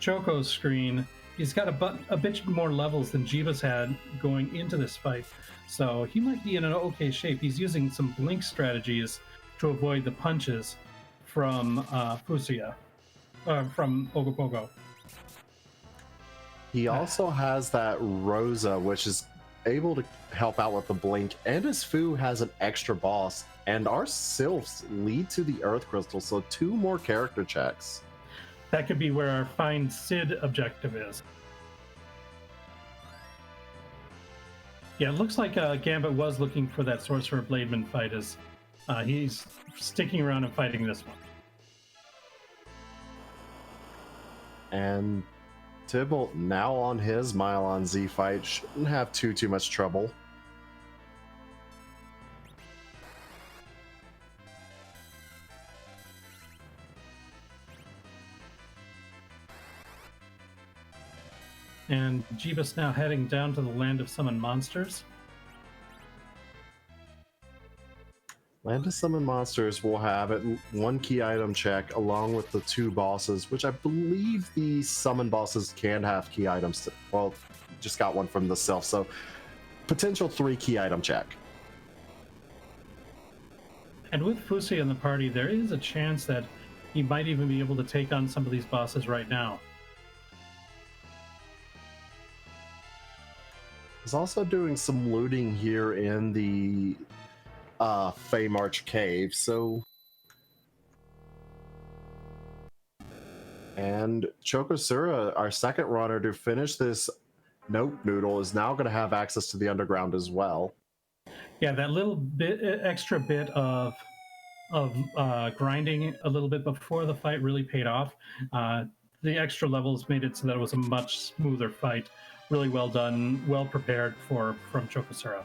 Choco's screen, he's got a bit more levels than Jeebus had going into this fight, so he might be in an okay shape. He's using some blink strategies to avoid the punches from Fusia, from Ogopogo. He also has that Rosa, which is able to help out with the blink, and his Fu has an extra boss, and our Sylphs lead to the Earth Crystal, so 2 more character checks. That could be where our Find Sid objective is. Yeah, it looks like Gambit was looking for that Sorcerer Blademan fight, as he's sticking around and fighting this one. And Tybalt, now on his Mylon Z fight, shouldn't have too much trouble. And Jeebus now heading down to the Land of Summon Monsters. Land of Summon Monsters will have it 1 key item check along with the 2 bosses, which I believe the summon bosses can have key items. Well, just got one from the Sylph, so potential 3 key item check. And with Fusi in the party, there is a chance that he might even be able to take on some of these bosses right now. He's also doing some looting here in the Feymarch Cave, so... And Chokosura, our second runner to finish this Note Noodle, is now going to have access to the underground as well. Yeah, that little bit, extra bit of grinding a little bit before the fight really paid off. The extra levels made it so that it was a much smoother fight. Really well done, well prepared from Chokosura.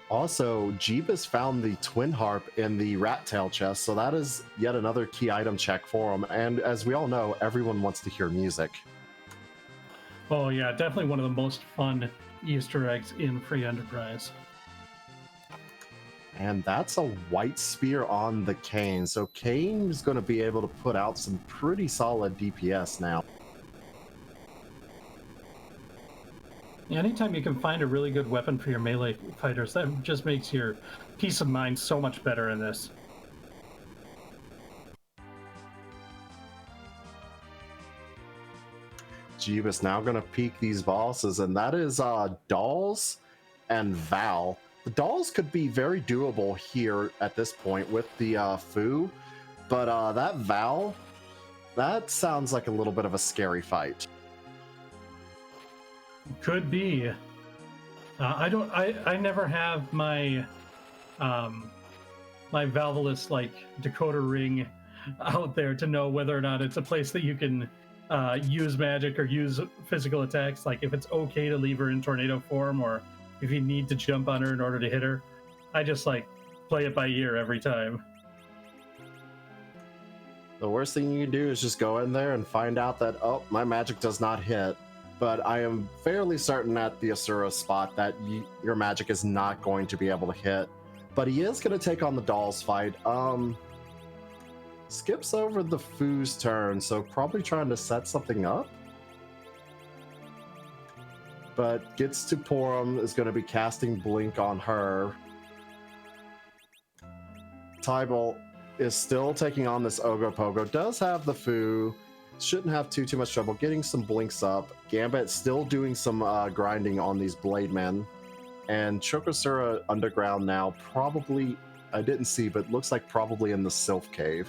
Also, Jeebus found the Twin Harp in the Rat Tail chest, so that is yet another key item check for him. And as we all know, everyone wants to hear music. Oh yeah, definitely one of the most fun Easter eggs in Free Enterprise. And that's a white spear on the Kane, so Kane is going to be able to put out some pretty solid DPS now. Anytime you can find a really good weapon for your melee fighters, that just makes your peace of mind so much better in this. Jeebus now going to peek these bosses, and that is Dolls and Val. The Dolls could be very doable here at this point with the Fu, but that Val, that sounds like a little bit of a scary fight. Could be. I never have my my Valvelus like decoder ring out there to know whether or not it's a place that you can use magic or use physical attacks. Like if it's okay to leave her in tornado form, or if you need to jump on her in order to hit her. I just like play it by ear every time. The worst thing you can do is just go in there and find out that, oh, my magic does not hit. But I am fairly certain at the Asura spot that your magic is not going to be able to hit. But he is going to take on the Dolls fight. Skips over the Fu's turn, so probably trying to set something up. But gets to Porum, is going to be casting Blink on her. Tybalt is still taking on this Ogopogo. Does have the Fu. Shouldn't have too much trouble getting some blinks up. Gambit still doing some grinding on these blade men. And Chokosura underground now, probably, I didn't see, but looks like probably in the Sylph Cave.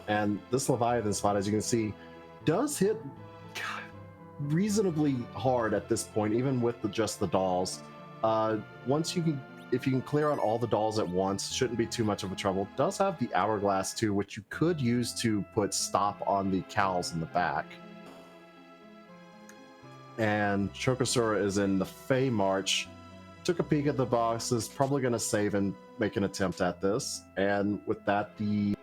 And this Leviathan spot, as you can see, does hit reasonably hard at this point, even with just the dolls. Once you can, if you can clear out all the dolls at once, shouldn't be too much of a trouble. Does have the hourglass too, which you could use to put stop on the cows in the back. And Chokosura is in the Fey March. Took a peek at the boxes, probably going to save and make an attempt at this. And with that, the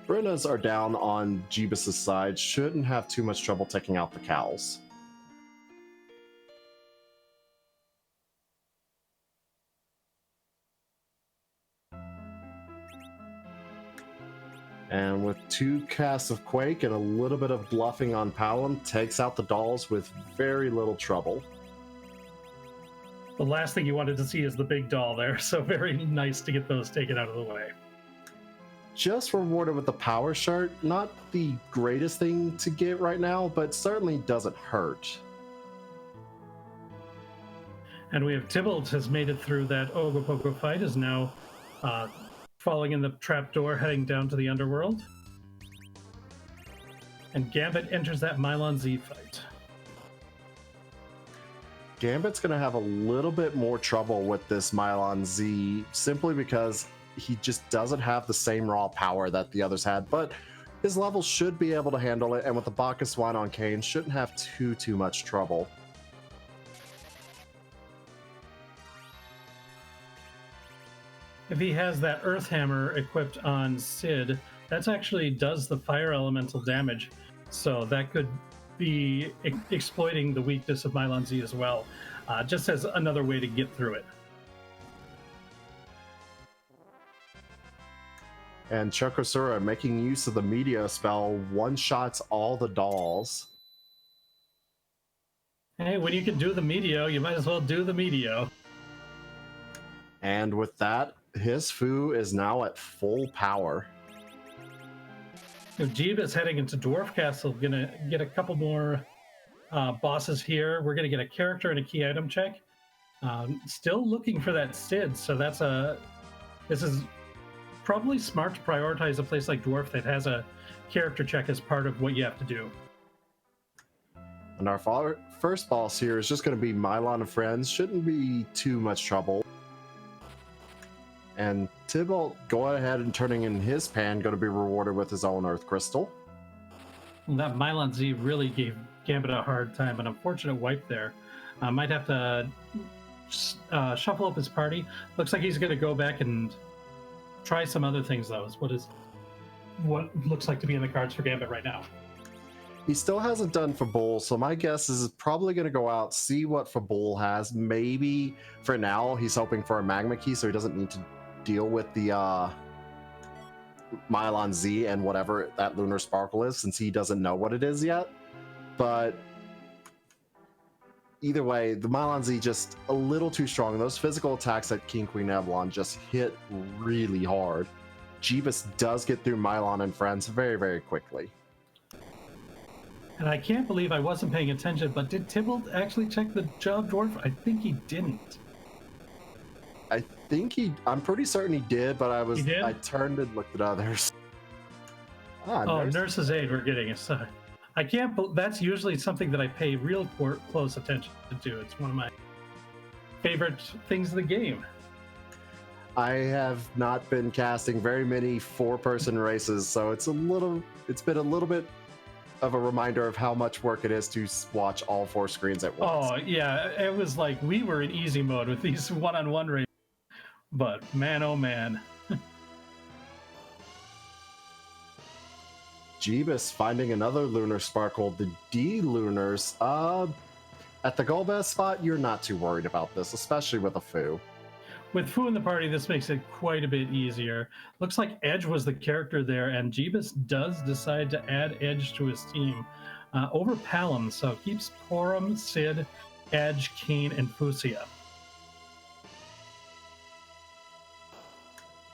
Brunas are down on Jeebus' side. Shouldn't have too much trouble taking out the cows. And with 2 casts of Quake and a little bit of bluffing on Palom, takes out the dolls with very little trouble. The last thing you wanted to see is the big doll there, so very nice to get those taken out of the way. Just rewarded with the power shirt. Not the greatest thing to get right now, but certainly doesn't hurt. And we have Tybalt has made it through that Ogopogo fight, is now falling in the trapdoor, heading down to the underworld. And Gambit enters that Mylon Z fight. Gambit's going to have a little bit more trouble with this Mylon Z, simply because he just doesn't have the same raw power that the others had, but his level should be able to handle it, and with the Bacchus Wine on Kane, shouldn't have too much trouble. If he has that Earth Hammer equipped on Sid, that actually does the fire elemental damage, so that could be exploiting the weakness of Mylon Z as well, just as another way to get through it. And Chokosura, making use of the Meteor spell, one-shots all the dolls. Hey, when you can do the Meteo, you might as well do the Meteo. And with that, his Fu is now at full power. Jeebus heading into Dwarf Castle, gonna get a couple more bosses here. We're gonna get a character and a key item check. Still looking for that Sid, so this is probably smart to prioritize a place like Dwarf that has a character check as part of what you have to do. And our first boss here is just going to be Mylon and Friends. Shouldn't be too much trouble. And Tybalt, go ahead and turning in his pan, going to be rewarded with his own Earth Crystal. That Mylon Z really gave Gambit a hard time, an unfortunate wipe there. Might have to shuffle up his party. Looks like he's going to go back and try some other things, though, is what looks like to be in the cards for Gambit right now. He still hasn't done Fabul, so my guess is probably going to go out, see what Fabul has. Maybe for now he's hoping for a Magma Key so he doesn't need to deal with the Mylon Z and whatever that Lunar Sparkle is, since he doesn't know what it is yet. But either way, the Mylon Z just a little too strong. Those physical attacks at King Queen Avalon just hit really hard. Jeebus does get through Mylon and Friends very, very quickly. And I can't believe I wasn't paying attention, but did Tybalt actually check the job Dwarf? I think he didn't. I'm pretty certain he did, but I turned and looked at others. Nurse's Aid we're getting. I can't, that's usually something that I pay real close attention to. It's one of my favorite things of the game. I have not been casting very many 4-person races, so it's been a little bit of a reminder of how much work it is to watch all 4 screens at once. Oh yeah, it was like we were in easy mode with these one-on-one races, but man, oh man. Jeebus finding another Lunar Sparkle, the D-Lunars. At the Golbez spot, you're not too worried about this, especially with a Fu. With Fu in the party, this makes it quite a bit easier. Looks like Edge was the character there, and Jeebus does decide to add Edge to his team over Palom, so keeps Porum, Sid, Edge, Kane, and Fusia.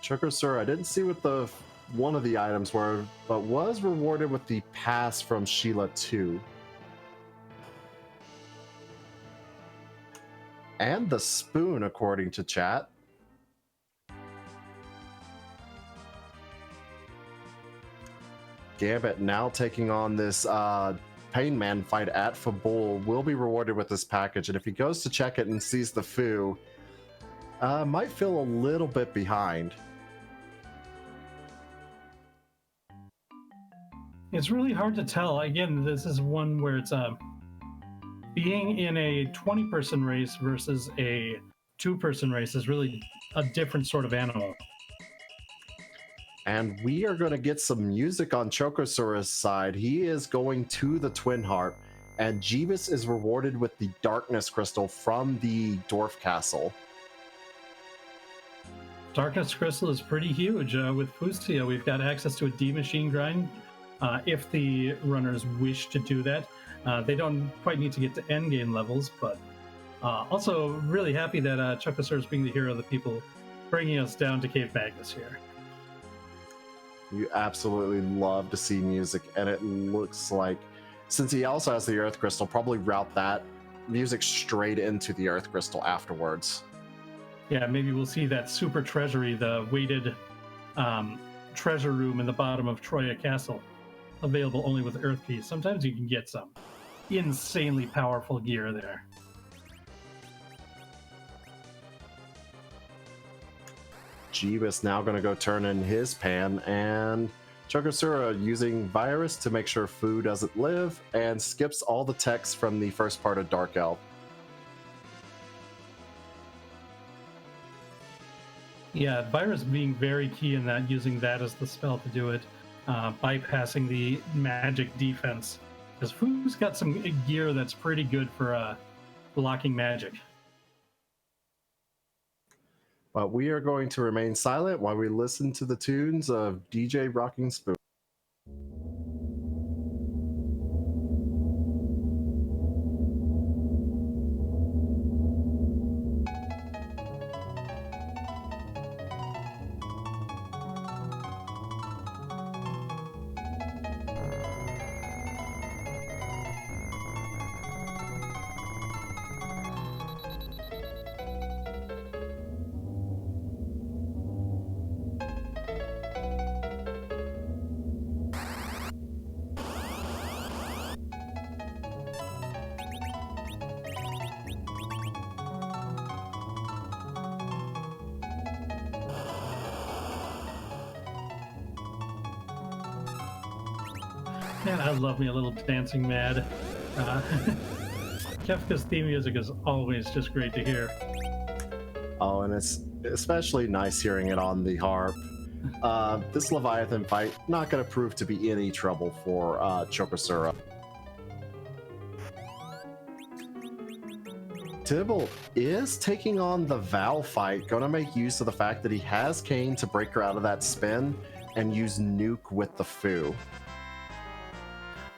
Chokosura, I didn't see what one of the items were, but was rewarded with the pass from Sheila 2. And the spoon, according to chat. Gambit now taking on this Pain Man fight at Fabul will be rewarded with this package, and if he goes to check it and sees the Foo, might feel a little bit behind. It's really hard to tell. Again, this is one where it's being in a 20-person race versus a 2-person race is really a different sort of animal. And we are going to get some music on Chocosaurus' side. He is going to the Twin Harp, and Jeebus is rewarded with the Darkness Crystal from the Dwarf Castle. Darkness Crystal is pretty huge. With Fustia, we've got access to a D Machine grind if the runners wish to do that. They don't quite need to get to endgame levels, but also really happy that Chocosaurus being the hero of the people, bringing us down to Cave Magus here. You absolutely love to see music, and it looks like, since he also has the Earth Crystal, probably route that music straight into the Earth Crystal afterwards. Yeah, maybe we'll see that super treasury, the weighted treasure room in the bottom of Troya Castle, available only with Earth keys. Sometimes you can get some insanely powerful gear there. Jeebus now going to go turn in his pan, and Chokosura using Virus to make sure Fu doesn't live, and skips all the text from the first part of Dark Elf. Yeah, Virus being very key in that, using that as the spell to do it, bypassing the magic defense. Because Fu's got some gear that's pretty good for blocking magic. But we are going to remain silent while we listen to the tunes of DJ Rocking Spoon. Man, I love me a little Dancing Mad. Kefka's theme music is always just great to hear. Oh, and it's especially nice hearing it on the harp. This Leviathan fight, not going to prove to be any trouble for Chokosura. Tibble is taking on the Val fight, going to make use of the fact that he has Kane to break her out of that spin and use Nuke with the Fu.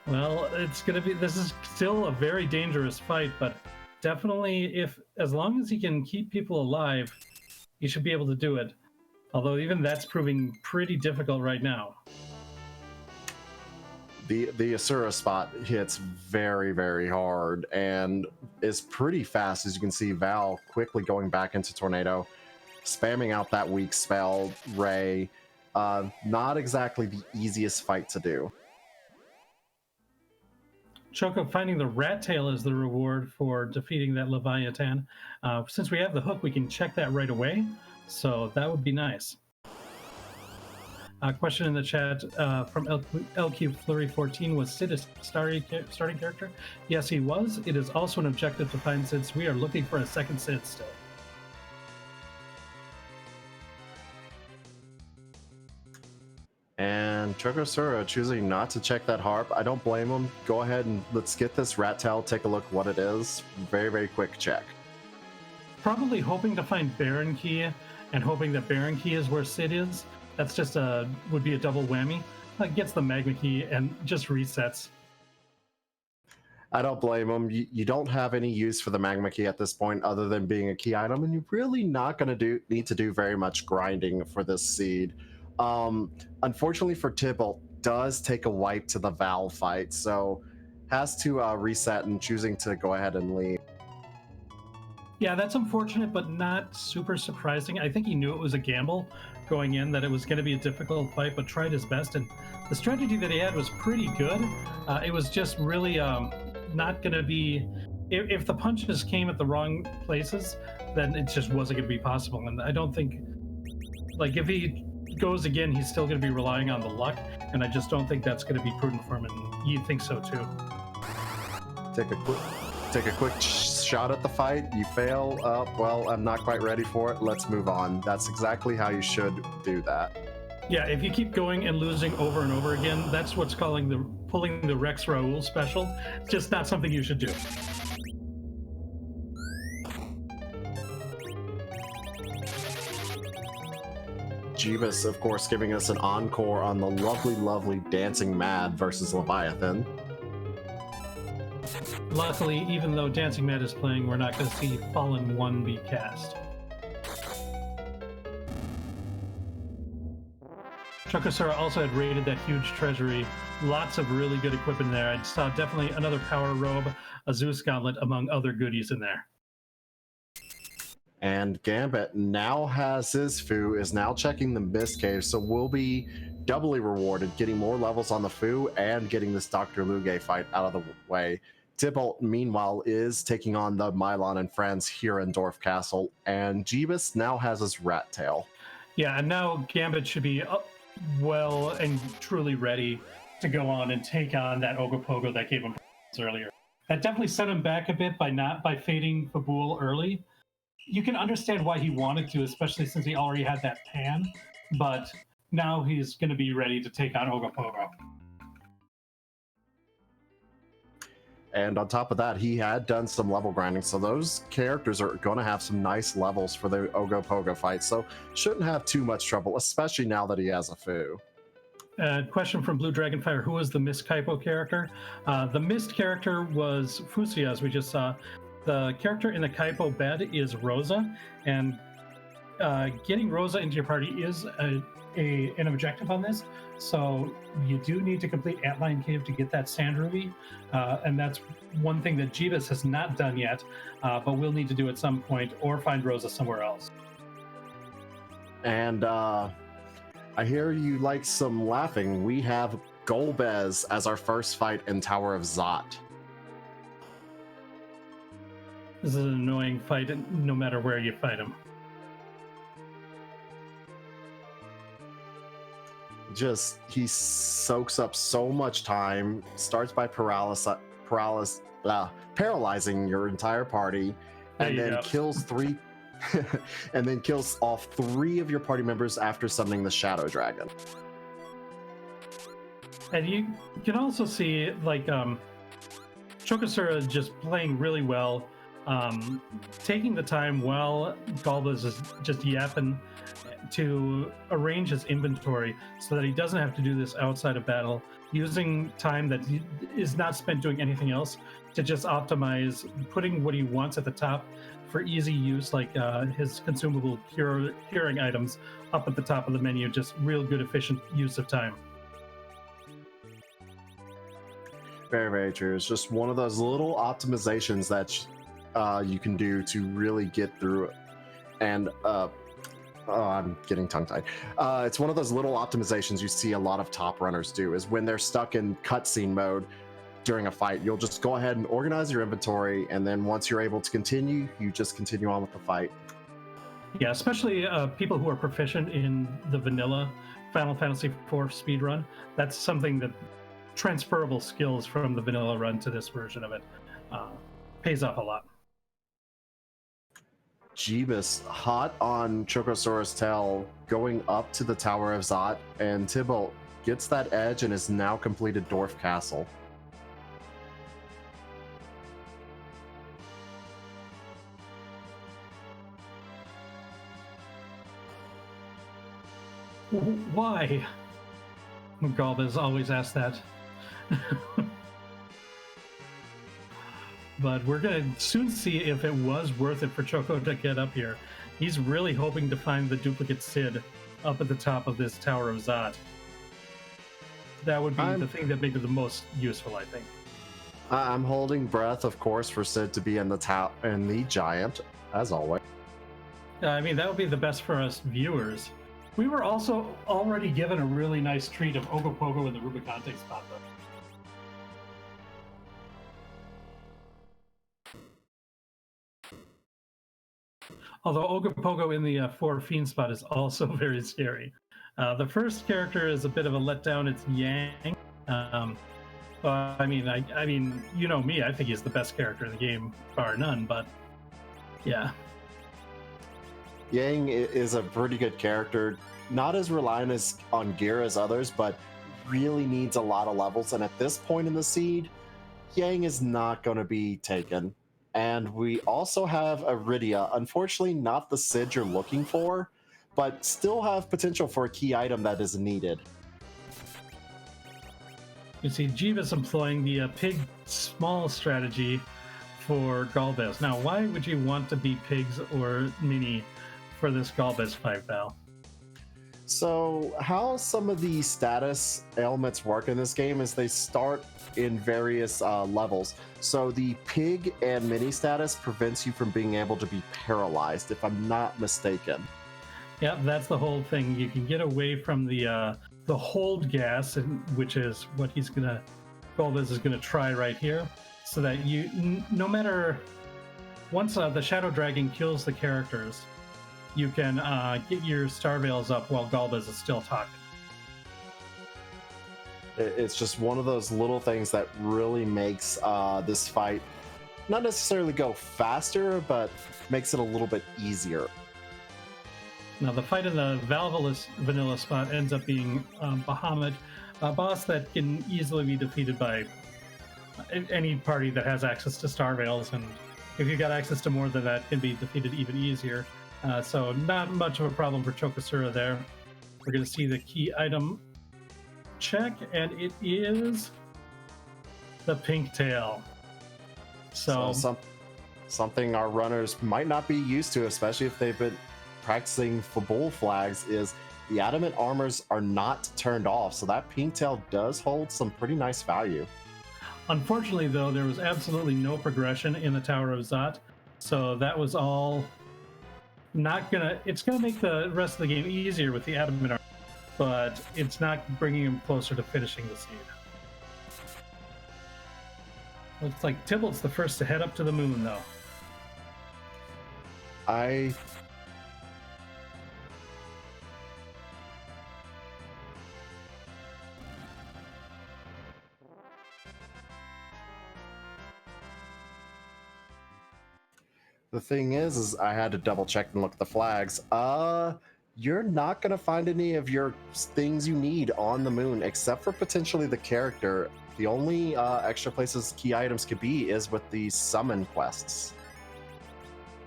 Well, it's gonna be. This is still a very dangerous fight, but definitely, as long as he can keep people alive, he should be able to do it. Although even that's proving pretty difficult right now. The Asura spot hits very, very hard and is pretty fast. As you can see, Val quickly going back into Tornado, spamming out that weak spell, Ray. Not exactly the easiest fight to do. Choco finding the rat tail as the reward for defeating that Leviathan. Since we have the hook, we can check that right away, so that would be nice. Question in the chat from LQ Flurry 14: was Sid a starting character? Yes, he was. It is also an objective to find Sid, so we are looking for a second Sid still. And Chokosura choosing not to check that harp. I don't blame him. Go ahead and let's get this rat tail, take a look what it is. Very, very quick check. Probably hoping to find Baron Key and hoping that Baron Key is where Sid is. That's just would be a double whammy. Gets the Magma Key and just resets. I don't blame him. You don't have any use for the Magma Key at this point other than being a key item, and you're really not going to need to do very much grinding for this seed. Unfortunately for Tibble, does take a wipe to the Val fight, so has to reset and choosing to go ahead and leave. Yeah, that's unfortunate, but not super surprising. I think he knew it was a gamble going in, that it was going to be a difficult fight, but tried his best. And the strategy that he had was pretty good. It was just really not going to be. If the punches came at the wrong places, then it just wasn't going to be possible. And I don't think, like, if he goes again, he's still going to be relying on the luck. And I just don't think that's going to be prudent for him. And you think so too. Take a quick shot at the fight. You fail. Well, I'm not quite ready for it. Let's move on. That's exactly how you should do that. Yeah, if you keep going and losing over and over again, that's what's pulling the Rex Raoul special. It's just not something you should do. Jeebus, of course, giving us an encore on the lovely, lovely Dancing Mad versus Leviathan. Luckily, even though Dancing Mad is playing, we're not going to see Fallen 1 be cast. Chokosura also had raided that huge treasury. Lots of really good equipment there. I saw definitely another power robe, a Zeus gauntlet, among other goodies in there. And Gambit now has his Fu, is now checking the Mist Cave, so we'll be doubly rewarded, getting more levels on the Fu and getting this Dr. Luge fight out of the way. Tybalt, meanwhile, is taking on the Mylon and friends here in Dwarf Castle, and Jeebus now has his rat tail. Yeah, and now Gambit should be well and truly ready to go on and take on that Ogopogo that gave him earlier. That definitely set him back a bit by fading Fabul early. You can understand why he wanted to, especially since he already had that pan, but now he's going to be ready to take on Ogopogo. And on top of that, he had done some level grinding, so those characters are going to have some nice levels for the Ogopogo fight, so shouldn't have too much trouble, especially now that he has a Fu. Question from Blue Dragonfire, who was the Mist Kaipo character? The Mist character was Fusia, as we just saw. The character in the Kaipo bed is Rosa, and getting Rosa into your party is an objective on this. So you do need to complete Antlion Cave to get that Sand Ruby, and that's one thing that Jeebus has not done yet, but we'll need to do at some point, or find Rosa somewhere else. And I hear you like some laughing. We have Golbez as our first fight in Tower of Zot. This is an annoying fight, no matter where you fight him. He soaks up so much time, starts by paralyzing your entire party, and then kills kills off 3 of your party members after summoning the Shadow Dragon. And you can also see, like, Chokosura just playing really well, taking the time while Golbez is just yapping to arrange his inventory so that he doesn't have to do this outside of battle, using time that is not spent doing anything else to just optimize putting what he wants at the top for easy use, like his consumable curing items up at the top of the menu. Just real good, efficient use of time. Very, very true. It's just one of those little optimizations that you can do to really get through it. And I'm getting tongue-tied. It's one of those little optimizations you see a lot of top runners do, is when they're stuck in cutscene mode during a fight, you'll just go ahead and organize your inventory, and then once you're able to continue, you just continue on with the fight. Yeah, especially people who are proficient in the vanilla Final Fantasy IV speedrun. That's something that transferable skills from the vanilla run to this version of it pays off a lot. Jeebus hot on Chokosura's tail, going up to the Tower of Zot, and Tybalt gets that edge and has now completed Dwarf Castle. Why? Golbez always asks that. But we're going to soon see if it was worth it for Choco to get up here. He's really hoping to find the duplicate Cid up at the top of this Tower of Zot. That would be the thing that made it the most useful, I think. I'm holding breath, of course, for Sid to be in the giant, as always. I mean, that would be the best for us viewers. We were also already given a really nice treat of Ogopogo in the Rubicante spot, though. Although Ogopogo in the 4 Fiend spot is also very scary. The first character is a bit of a letdown. It's Yang. I mean, you know me. I think he's the best character in the game, bar none. But yeah, Yang is a pretty good character, not as reliant on gear as others, but really needs a lot of levels. And at this point in the seed, Yang is not going to be taken. And we also have Iridia. Unfortunately, not the Sid you're looking for, but still have potential for a key item that is needed. you see Jeeva's employing the pig small strategy for Galvez. Now, why would you want to be pigs or mini for this Galvez fight, Val? So, how some of the status ailments work in this game is they start in various levels. So, the pig and mini status prevents you from being able to be paralyzed, if I'm not mistaken. Yeah, that's the whole thing. You can get away from the hold gas, which is what Galvez is gonna try right here, so that no matter once the Shadow Dragon kills the characters, you can get your Star Veils up while Galvez is still talking. It's just one of those little things that really makes this fight not necessarily go faster, but makes it a little bit easier. Now, the fight in the Valveless vanilla spot ends up being Bahamut, a boss that can easily be defeated by any party that has access to Star Veils, and if you got access to more than that, can be defeated even easier. So not much of a problem for Chokasura there. We're going to see the key item check, and it is the pink tail. So something our runners might not be used to, especially if they've been practicing for bull flags, is the adamant armors are not turned off, so that pink tail does hold some pretty nice value. Unfortunately, though, there was absolutely no progression in the Tower of Zot, so that was all it's gonna make the rest of the game easier with the adamant armor, but it's not bringing him closer to finishing the seed. Looks like Tybalt's the first to head up to the moon, though. The thing is I had to double check and look at the flags. You're not going to find any of your things you need on the moon, except for potentially the character. The only extra places key items could be is with the summon quests.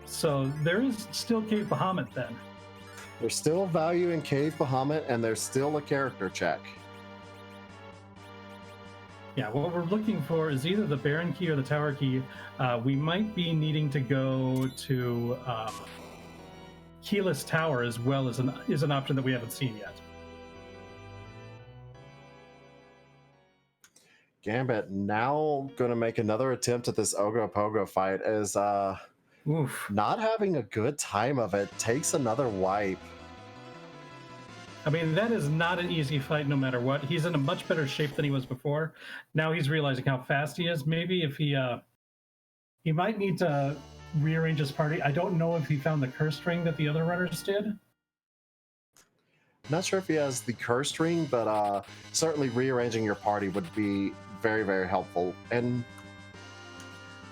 So there is still Cave Bahamut then. There's still value in Cave Bahamut, and there's still a character check. Yeah, what we're looking for is either the Baron Key or the Tower Key. We might be needing to go to Keyless Tower as well as an option that we haven't seen yet. Gambit now going to make another attempt at this Ogopogo fight, as not having a good time of it, takes another wipe. I mean, that is not an easy fight no matter what. He's in a much better shape than he was before. Now he's realizing how fast he is. Maybe if he might need to rearrange his party. I don't know if he found the curse ring that the other runners did. Not sure if he has the curse ring, but certainly rearranging your party would be very, very helpful. And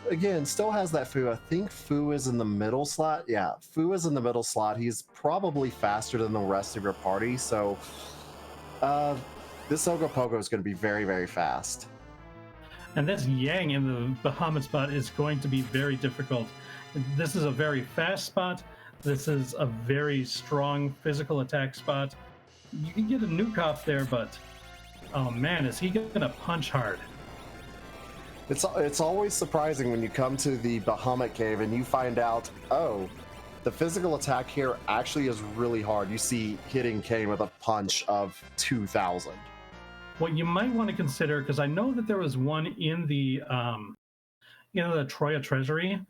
again, still has that Fu. I think Fu is in the middle slot. Yeah, Fu is in the middle slot. He's probably faster than the rest of your party, so this Ogopogo is going to be very, very fast. And this Yang in the Bahamut spot is going to be very difficult. This is a very fast spot. This is a very strong physical attack spot. You can get a nuke off there, but oh man, is he going to punch hard? It's always surprising when you come to the Bahamut Cave and you find out, oh, the physical attack here actually is really hard. You see hitting Kane with a punch of 2,000. what you might want to consider, because I know that there was one in the the Troya Treasury,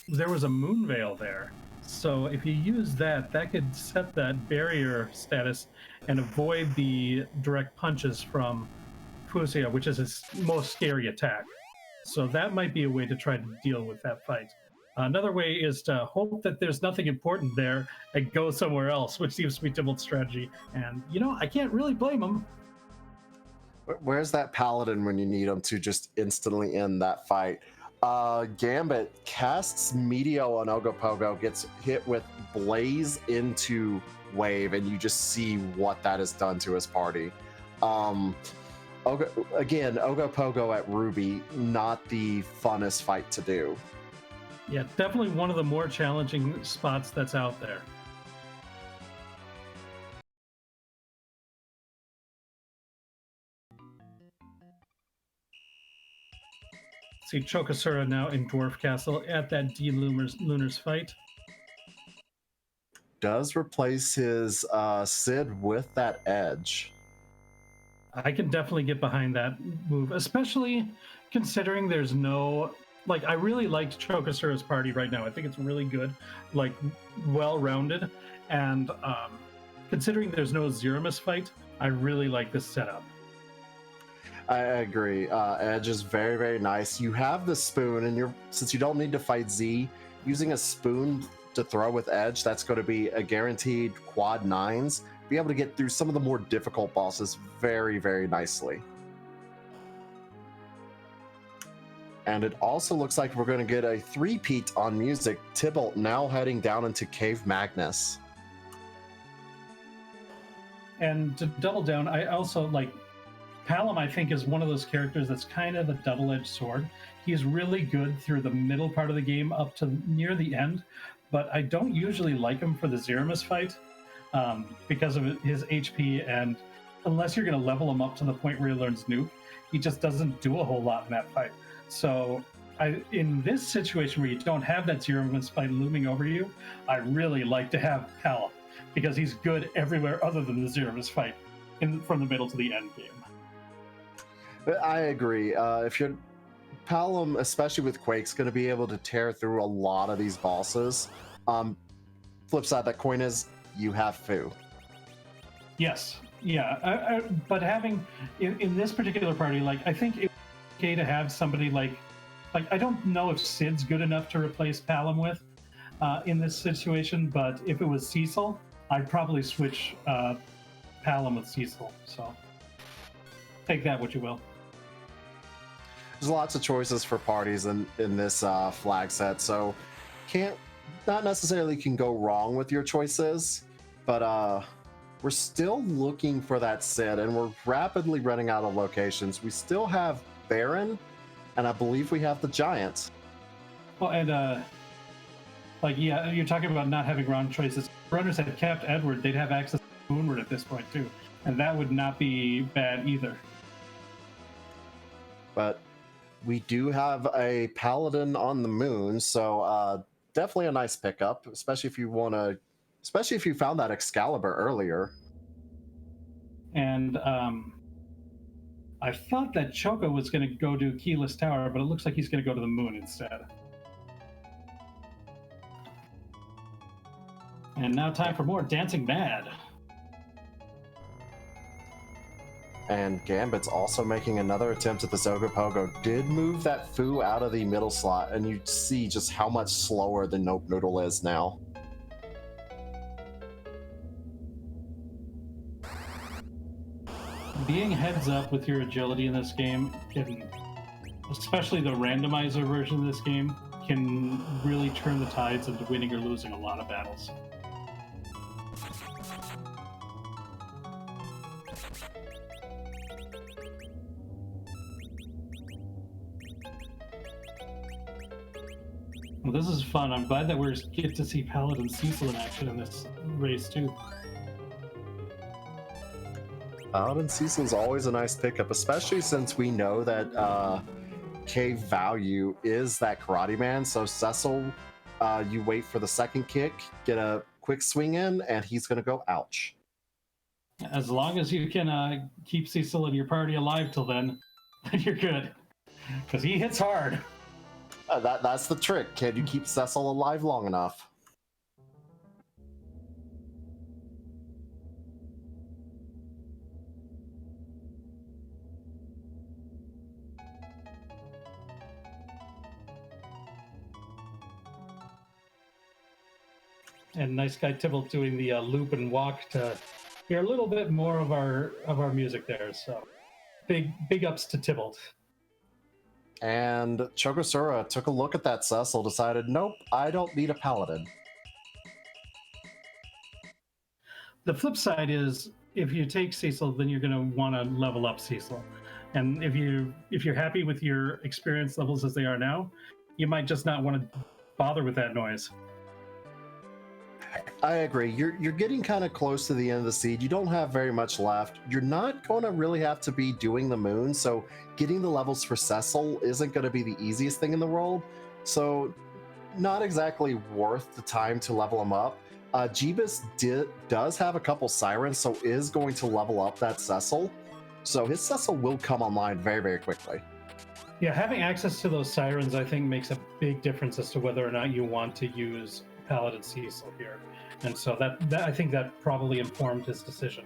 there was a moon veil there. So if you use that, that could set that barrier status and avoid the direct punches from Fusia, which is his most scary attack. So that might be a way to try to deal with that fight. Another way is to hope that there's nothing important there and go somewhere else, which seems to be Tibble's strategy. And, I can't really blame him. Where's that paladin when you need him to just instantly end that fight? Gambit casts Meteo on Ogopogo, gets hit with Blaze into Wave, and you just see what that has done to his party. Ogopogo at Ruby, not the funnest fight to do. Yeah, definitely one of the more challenging spots that's out there. See Chokosura now in Dwarf Castle at that Lunar's fight. Does replace his Sid with that edge. I can definitely get behind that move, especially considering there's no... I really liked Chokosura's party right now. I think it's really good, well-rounded. And considering there's no Zeramis fight, I really like this setup. I agree. Edge is very, very nice. You have the spoon, and since you don't need to fight Z, using a spoon to throw with Edge, that's going to be a guaranteed quad 9s. Be able to get through some of the more difficult bosses very, very nicely. And it also looks like we're going to get a 3-peat on music. Tybalt now heading down into Cave Magnus. And to double down, I also Palom, I think, is one of those characters that's kind of a double-edged sword. He's really good through the middle part of the game up to near the end, but I don't usually like him for the Zeramis fight because of his HP, and unless you're going to level him up to the point where he learns Nuke, he just doesn't do a whole lot in that fight. So in this situation where you don't have that Zeramis fight looming over you, I really like to have Palom because he's good everywhere other than the Zeramis fight from the middle to the end game. I agree. If you're Palom, especially with Quake's going to be able to tear through a lot of these bosses. Flip side of that coin is you have Fu. Yes, yeah, but having in this particular party, I think it's okay to have somebody like I don't know if Sid's good enough to replace Palom with in this situation, but if it was Cecil, I'd probably switch Palom with Cecil. So take that what you will. There's lots of choices for parties in this flag set, so not necessarily can go wrong with your choices, but we're still looking for that Sid, and we're rapidly running out of locations. We still have Baron, and I believe we have the Giant. Well, and yeah, you're talking about not having wrong choices. Runners had kept Edward, they'd have access to Moonward at this point too, and that would not be bad either. But we do have a Paladin on the moon, so definitely a nice pickup, especially if you found that Excalibur earlier. And I thought that Choco was going to go to Keyless Tower, but it looks like he's going to go to the moon instead. And now time for more Dancing Mad. And Gambit's also making another attempt at the Ogopogo. Did move that Fu out of the middle slot, and you see just how much slower the Nope Noodle is now. Being heads up with your agility in this game, especially the randomizer version of this game, can really turn the tides into winning or losing a lot of battles. Well, this is fun. I'm glad that we get to see Paladin Cecil in action in this race too. Paladin Cecil is always a nice pickup, especially since we know that Cave Value is that Karate Man. So Cecil, you wait for the second kick, get a quick swing in, and he's going to go ouch. As long as you can keep Cecil and your party alive till then you're good. Because he hits hard. That's the trick. Can you keep Cecil alive long enough? And nice guy Tybalt doing the loop and walk to hear a little bit more of our music there. So big ups to Tybalt. And Chokosura took a look at that Cecil, decided, nope, I don't need a paladin. The flip side is, if you take Cecil, then you're going to want to level up Cecil. And if you're happy with your experience levels as they are now, you might just not want to bother with that noise. I agree. You're getting kind of close to the end of the seed. You don't have very much left. You're not going to really have to be doing the moon, so getting the levels for Cecil isn't going to be the easiest thing in the world. So not exactly worth the time to level him up. Jeebus does have a couple sirens, so is going to level up that Cecil. So his Cecil will come online very, very quickly. Yeah, having access to those sirens, I think, makes a big difference as to whether or not you want to use Paladin Cecil here. And so that I think that probably informed his decision.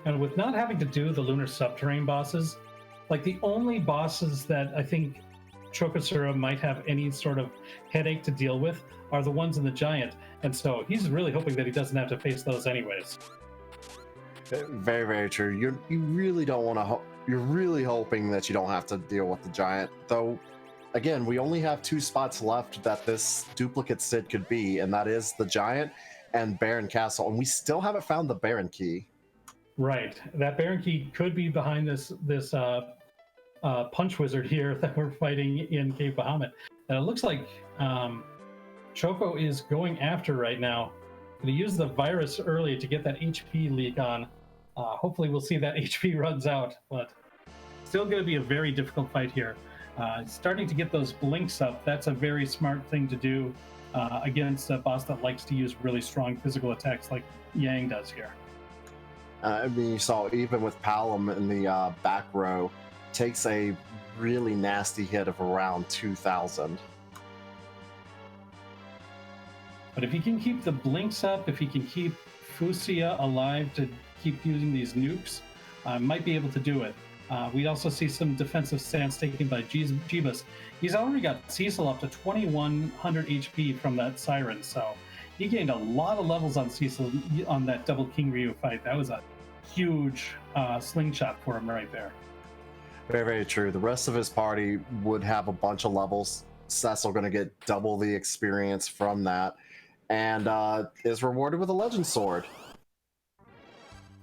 And with not having to do the lunar subterranean bosses, like the only bosses that I think Chokosura might have any sort of headache to deal with are the ones in the giant. And so he's really hoping that he doesn't have to face those anyways. Very, very true. You really don't want to. You're really hoping that you don't have to deal with the giant, though. Again, we only have 2 spots left that this duplicate Sid could be, and that is the giant and Baron Castle, and we still haven't found the Baron key. Right. That Baron key could be behind this punch wizard here that we're fighting in Cave Bahamut. And it looks like Choco is going after right now. Going to use the virus early to get that HP leak on. Hopefully we'll see that HP runs out, but still going to be a very difficult fight here. Starting to get those blinks up, that's a very smart thing to do against a boss that likes to use really strong physical attacks like Yang does here. I mean, you saw even with Palom in the back row, takes a really nasty hit of around 2,000. But if he can keep the blinks up, if he can keep Fusia alive to keep using these nukes, might be able to do it. We also see some defensive stance taken by Jeebus. He's already got Cecil up to 2100 HP from that Siren, so he gained a lot of levels on Cecil on that double King Ryu fight. That was a huge slingshot for him right there. Very, very true. The rest of his party would have a bunch of levels. Cecil going to get double the experience from that, and is rewarded with a Legend Sword.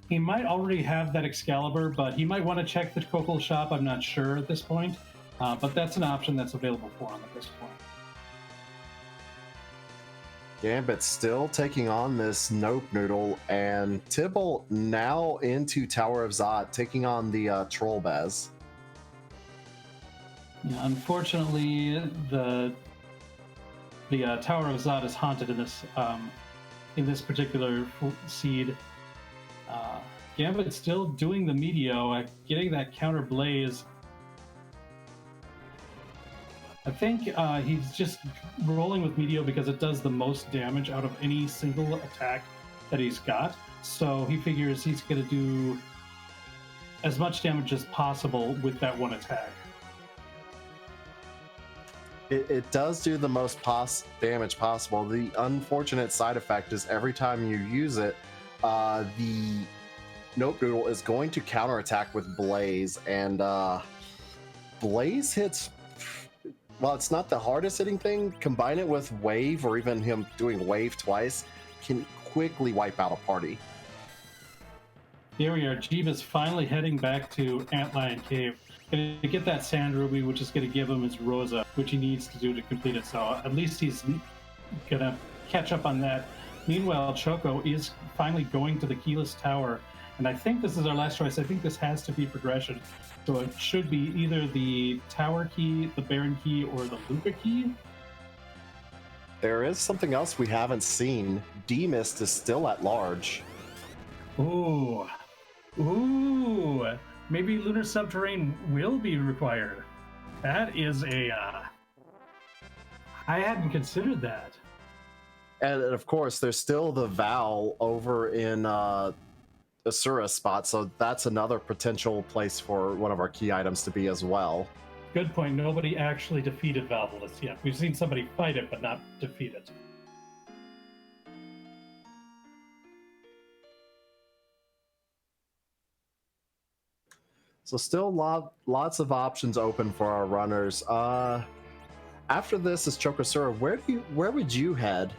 He might already have that Excalibur, but he might want to check the Coco shop. I'm not sure at this point, but that's an option that's available for him at this point. Gambit still taking on this Nope Noodle, and Tybalt now into Tower of Zot, taking on the Troll Bez. Yeah, unfortunately, the Tower of Zot is haunted in this particular seed. Gambit's still doing the Meteo, getting that counter blaze. I think he's just rolling with Meteo because it does the most damage out of any single attack that he's got. So he figures he's going to do as much damage as possible with that one attack. It does do the most damage possible. The unfortunate side effect is every time you use it, the Nope Noodle is going to counterattack with Blaze, and Blaze hits, well, it's not the hardest hitting thing. Combine it with Wave, or even him doing Wave twice, can quickly wipe out a party. Here we are. Jeebus finally heading back to Antlion Cave. Going to get that Sand Ruby, which is going to give him his Rosa, which he needs to do to complete it. So at least he's going to catch up on that. Meanwhile, Choco is finally going to the Keyless Tower. And I think this is our last choice. I think this has to be progression. So it should be either the Tower Key, the Baron Key, or the Luca Key. There is something else we haven't seen. D-Mist is still at large. Ooh. Ooh. Maybe Lunar Subterrane will be required. That is a... I hadn't considered that. And of course, there's still the Val over in Asura spot, so that's another potential place for one of our key items to be as well. Good point. Nobody actually defeated Valvolus yet. We've seen somebody fight it, but not defeat it. So still lots of options open for our runners. After this is Chokosura. Where would you head?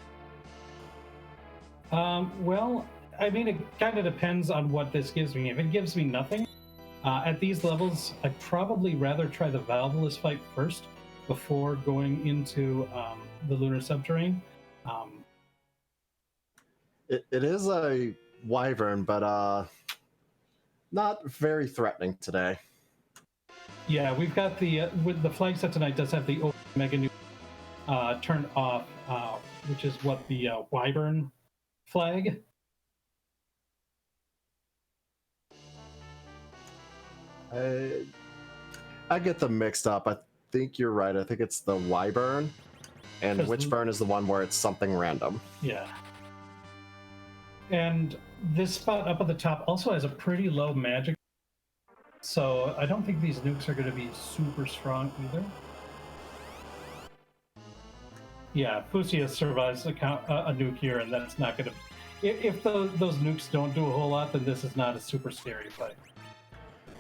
Well, I mean, it kind of depends on what this gives me. If it gives me nothing, at these levels, I'd probably rather try the Valvolus fight first before going into the Lunar Subterrane. It is a Wyvern, but not very threatening today. Yeah, we've got the with the flag set tonight does have the open Mega Nuke turned off, which is what the Wyvern flag. I get them mixed up. I think you're right. I think it's the Wyvern, and Witchburn is the one where it's something random. Yeah. And this spot up at the top also has a pretty low magic, so I don't think these nukes are going to be super strong either. Yeah, Fusia survives a nuke here, and that's not going to... If those nukes don't do a whole lot, then this is not a super scary fight.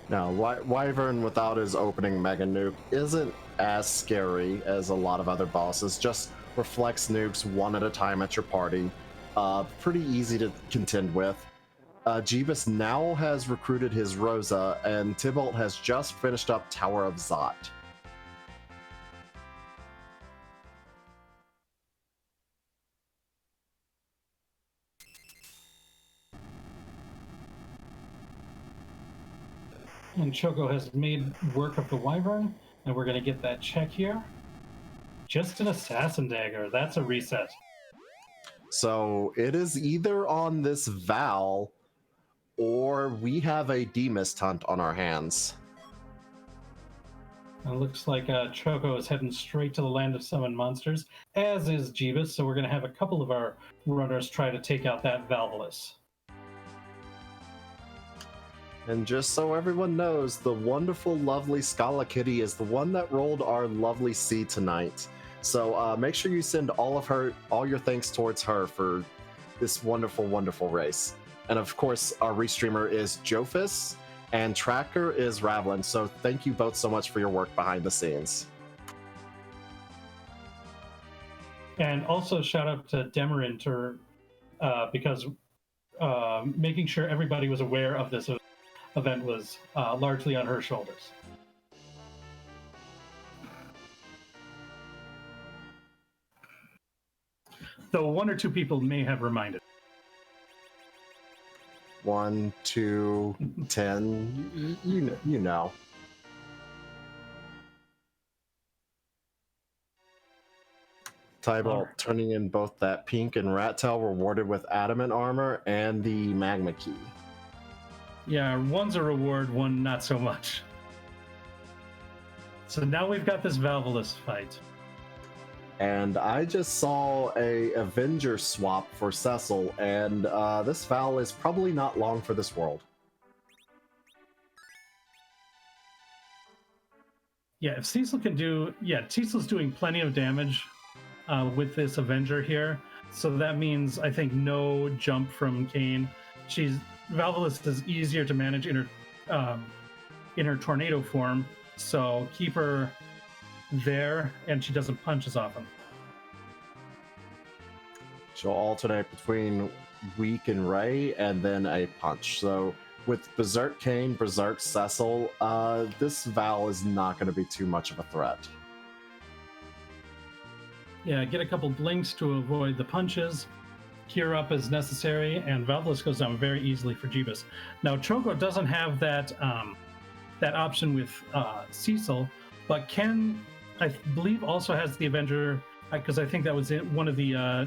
Now, Wyvern without his opening Mega Nuke isn't as scary as a lot of other bosses. Just reflects nukes one at a time at your party. Pretty easy to contend with. Jeebus now has recruited his Rosa, and Tybalt has just finished up Tower of Zot. And Choco has made work of the Wyvern, and we're going to get that check here. Just an Assassin Dagger. That's a reset. So it is either on this Val, or we have a D-Mist hunt on our hands. It looks like Choco is heading straight to the land of summoned monsters, as is Jeebus, so we're going to have a couple of our runners try to take out that Valvolus. And just so everyone knows, the wonderful, lovely Scala Kitty is the one that rolled our lovely C tonight. So make sure you send all your thanks towards her for this wonderful, wonderful race. And of course, our restreamer is Jofus, and tracker is Ravlin. So thank you both so much for your work behind the scenes. And also shout out to Demarinter, because making sure everybody was aware of this event was largely on her shoulders. Though one or two people may have reminded. 1, 2, 10, you know. Tybalt turning in both that pink and rat tail rewarded with adamant armor and the magma key. Yeah, one's a reward, one not so much. So now we've got this Valvolus fight. And I just saw a Avenger swap for Cecil, and this Val is probably not long for this world. Yeah, if Cecil can do... Yeah, Cecil's doing plenty of damage with this Avenger here. So that means, I think, no jump from Kayn. Valvolus is easier to manage in her tornado form, so keep her there, and she doesn't punch as often. She'll alternate between weak and Ray, and then a punch. So with Berserk Kayn, Berserk Cecil, this Val is not going to be too much of a threat. Yeah, get a couple blinks to avoid the punches. Cure up as necessary, and Valvolus goes down very easily for Jeebus. Now, Choco doesn't have that option with Cecil, but Ken, I believe, also has the Avenger because I think that was one of the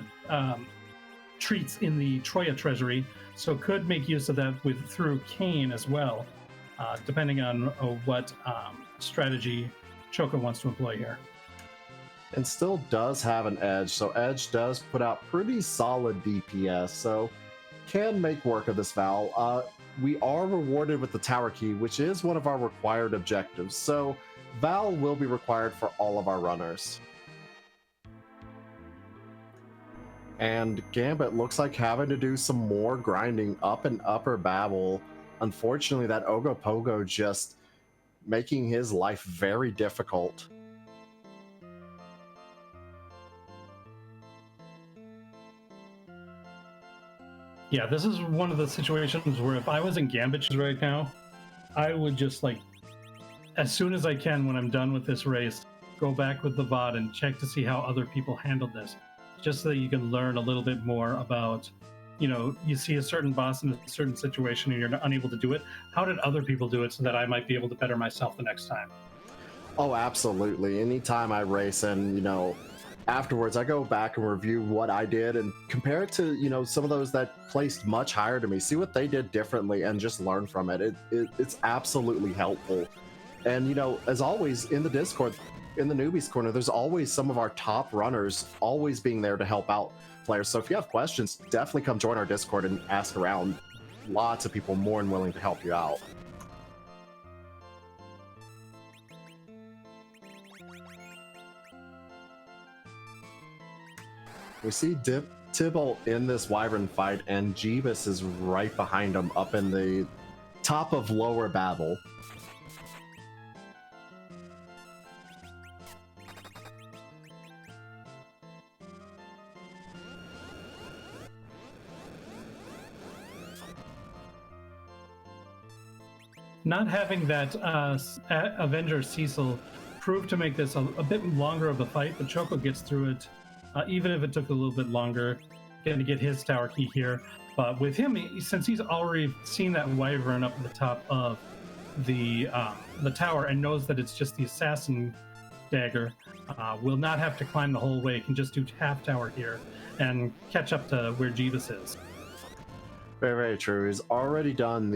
treats in the Troya treasury, so could make use of that through Kane as well, depending on what strategy Choco wants to employ here. And still does have an edge, so edge does put out pretty solid DPS, so can make work of this Val. We are rewarded with the tower key, which is one of our required objectives, so Val will be required for all of our runners. And Gambit looks like having to do some more grinding up in Upper Babel. Unfortunately, that Ogopogo just making his life very difficult. Yeah, this is one of the situations where if I was in Gambit's right now, I would just like, as soon as I can when I'm done with this race, go back with the VOD and check to see how other people handled this, just so that you can learn a little bit more about, you see a certain boss in a certain situation and you're unable to do it. How did other people do it so that I might be able to better myself the next time? Oh, absolutely. Anytime I race and, afterwards I go back and review what I did and compare it to, some of those that placed much higher to me, see what they did differently and just learn from it. It's absolutely helpful. And, as always in the Discord, in the newbies corner, there's always some of our top runners always being there to help out players. So if you have questions, definitely come join our Discord and ask around. Lots of people more than willing to help you out. We see Tybalt in this Wyvern fight, and Jeebus is right behind him up in the top of Lower Babel. Not having that Avenger Cecil proved to make this a bit longer of a fight, but Choco gets through it, even if it took a little bit longer, getting to get his tower key here. But with him, since he's already seen that Wyvern up at the top of the tower and knows that it's just the assassin dagger, will not have to climb the whole way, can just do half tower here and catch up to where Jeebus is. Very, very true. He's already done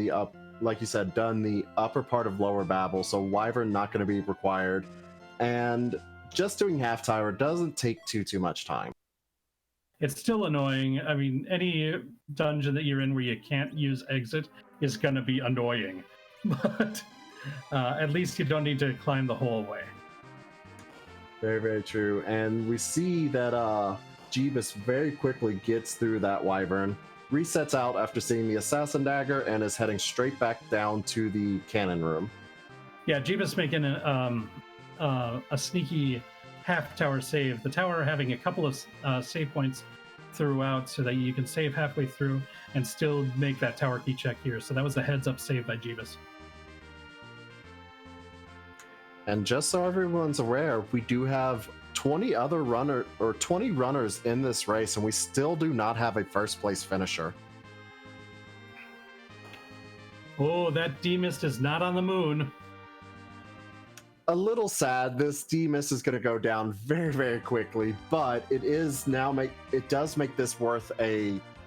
like you said, done the upper part of Lower Babel, so Wyvern not going to be required. And just doing half tower doesn't take too much time. It's still annoying. I mean, any dungeon that you're in where you can't use exit is going to be annoying. But at least you don't need to climb the whole way. Very, very true. And we see that Jeebus very quickly gets through that Wyvern, resets out after seeing the assassin dagger, and is heading straight back down to the cannon room. Yeah, Jeebus making a sneaky half tower save. The tower having a couple of save points throughout so that you can save halfway through and still make that tower key check here. So that was the heads up save by Jeebus. And just so everyone's aware, we do have 20 runners in this race, and we still do not have a first place finisher. Oh, that D-Mist is not on the moon. A little sad. This D-Mist is going to go down very, very quickly, but it does make this worth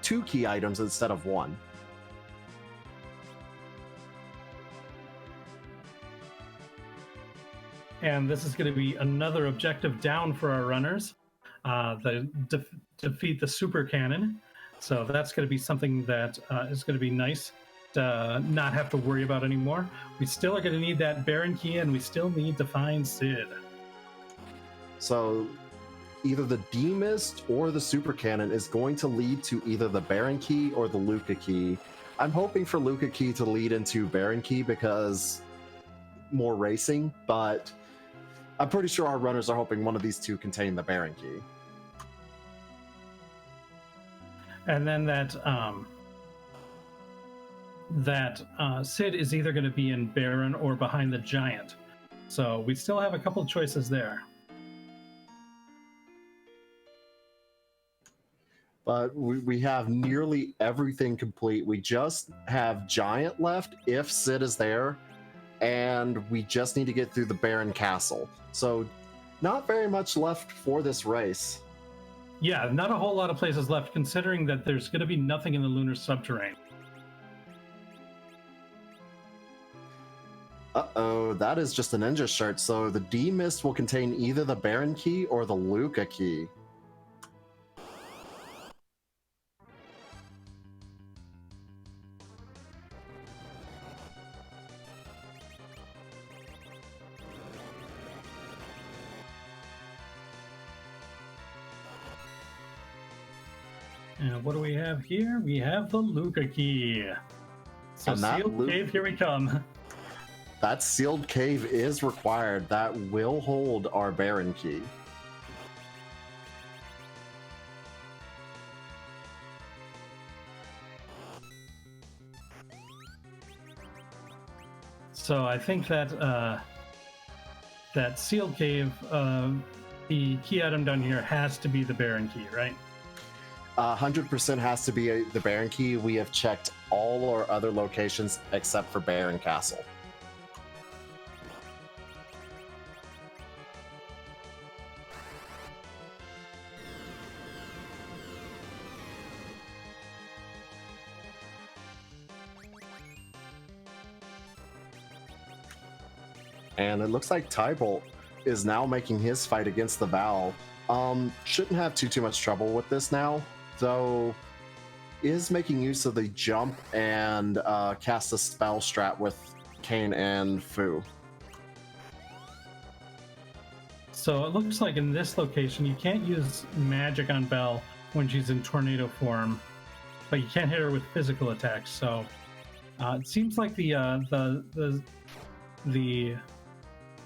2 key items instead of 1. And this is going to be another objective down for our runners. Defeat the super cannon. So that's going to be something that is going to be nice to not have to worry about anymore. We still are going to need that Baron key, and we still need to find Sid. So either the D-Mist or the super cannon is going to lead to either the Baron key or the Luca key. I'm hoping for Luca key to lead into Baron key because more racing, but I'm pretty sure our runners are hoping one of these two contain the Baron key. And then that Sid is either going to be in Baron or behind the Giant. So we still have a couple of choices there. But we have nearly everything complete. We just have Giant left if Sid is there, and we just need to get through the Baron Castle. So not very much left for this race. Yeah, not a whole lot of places left, considering that there's going to be nothing in the lunar subterranean. Uh-oh, that is just a ninja shirt, so the D-Mist will contain either the Baron key or the Luca key. And what do we have here? We have the Luca key. So sealed cave, here we come. That sealed cave is required. That will hold our Baron key. So I think that that sealed cave, the key item down here has to be the Baron key, right? 100% has to be the Baron key. We have checked all our other locations except for Baron Castle. And it looks like Tybolt is now making his fight against the Val. Shouldn't have too much trouble with this now, though is making use of the jump and cast a spell strat with Kane and Fu. So it looks like in this location you can't use magic on Belle when she's in tornado form, but you can't hit her with physical attacks. So it seems like the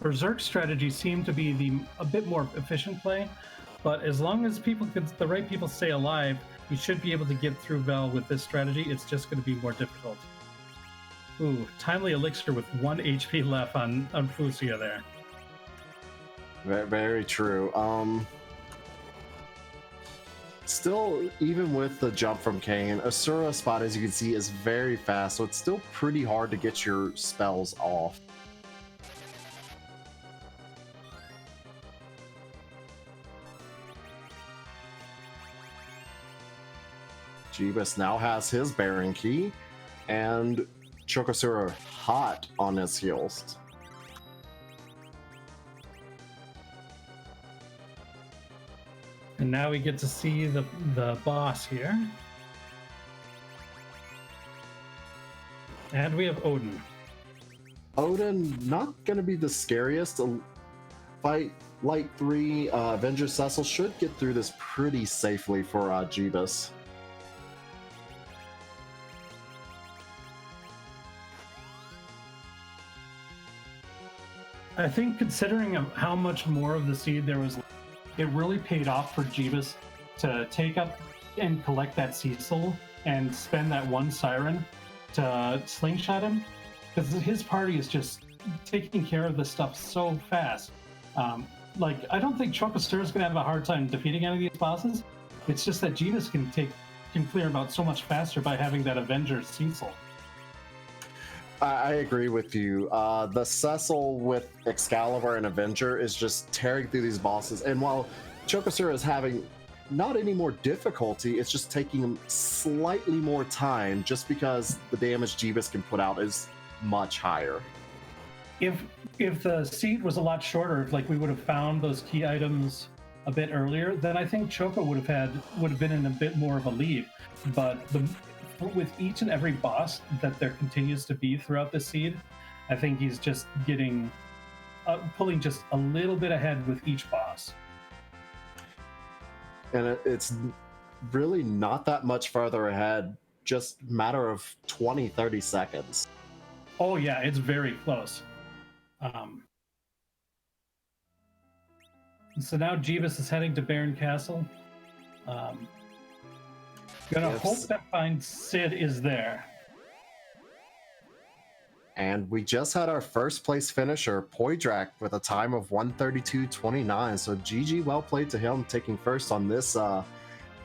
Berserk strategy seemed to be a bit more efficient play, but as long as the right people stay alive, we should be able to get through Vel with this strategy. It's just going to be more difficult. Ooh, timely elixir with 1 HP left on Fusia there. Very, very true. Still, even with the jump from Kane, Asura spot, as you can see, is very fast, so it's still pretty hard to get your spells off. Jeebus now has his Baron key, and Chokosura hot on his heels. And now we get to see the boss here. And we have Odin. Odin, not going to be the scariest. Fight Light 3, Avenger Cecil should get through this pretty safely for Jeebus. I think considering how much more of the seed there was, it really paid off for Jeebus to take up and collect that Cecil and spend that one siren to slingshot him, because his party is just taking care of this stuff so fast. Like, I don't think Chokosura is going to have a hard time defeating any of these bosses. It's just that Jeebus can clear him out so much faster by having that Avenger Cecil. I agree with you. The Cecil with Excalibur and Avenger is just tearing through these bosses, and while Chokosura is having not any more difficulty, it's just taking him slightly more time just because the damage Jeebus can put out is much higher. If the seed was a lot shorter, if like we would have found those key items a bit earlier, then I think Choco would have been in a bit more of a lead. But with each and every boss that there continues to be throughout the seed, I think he's just getting pulling just a little bit ahead with each boss. And it's really not that much farther ahead, just a matter of 20-30 seconds. Oh yeah, it's very close. So now Jeebus is heading to Baron Castle. Gonna hope that find Sid is there. And we just had our first place finisher, Poydrak, with a time of 132.29. So GG, well played to him, taking first on this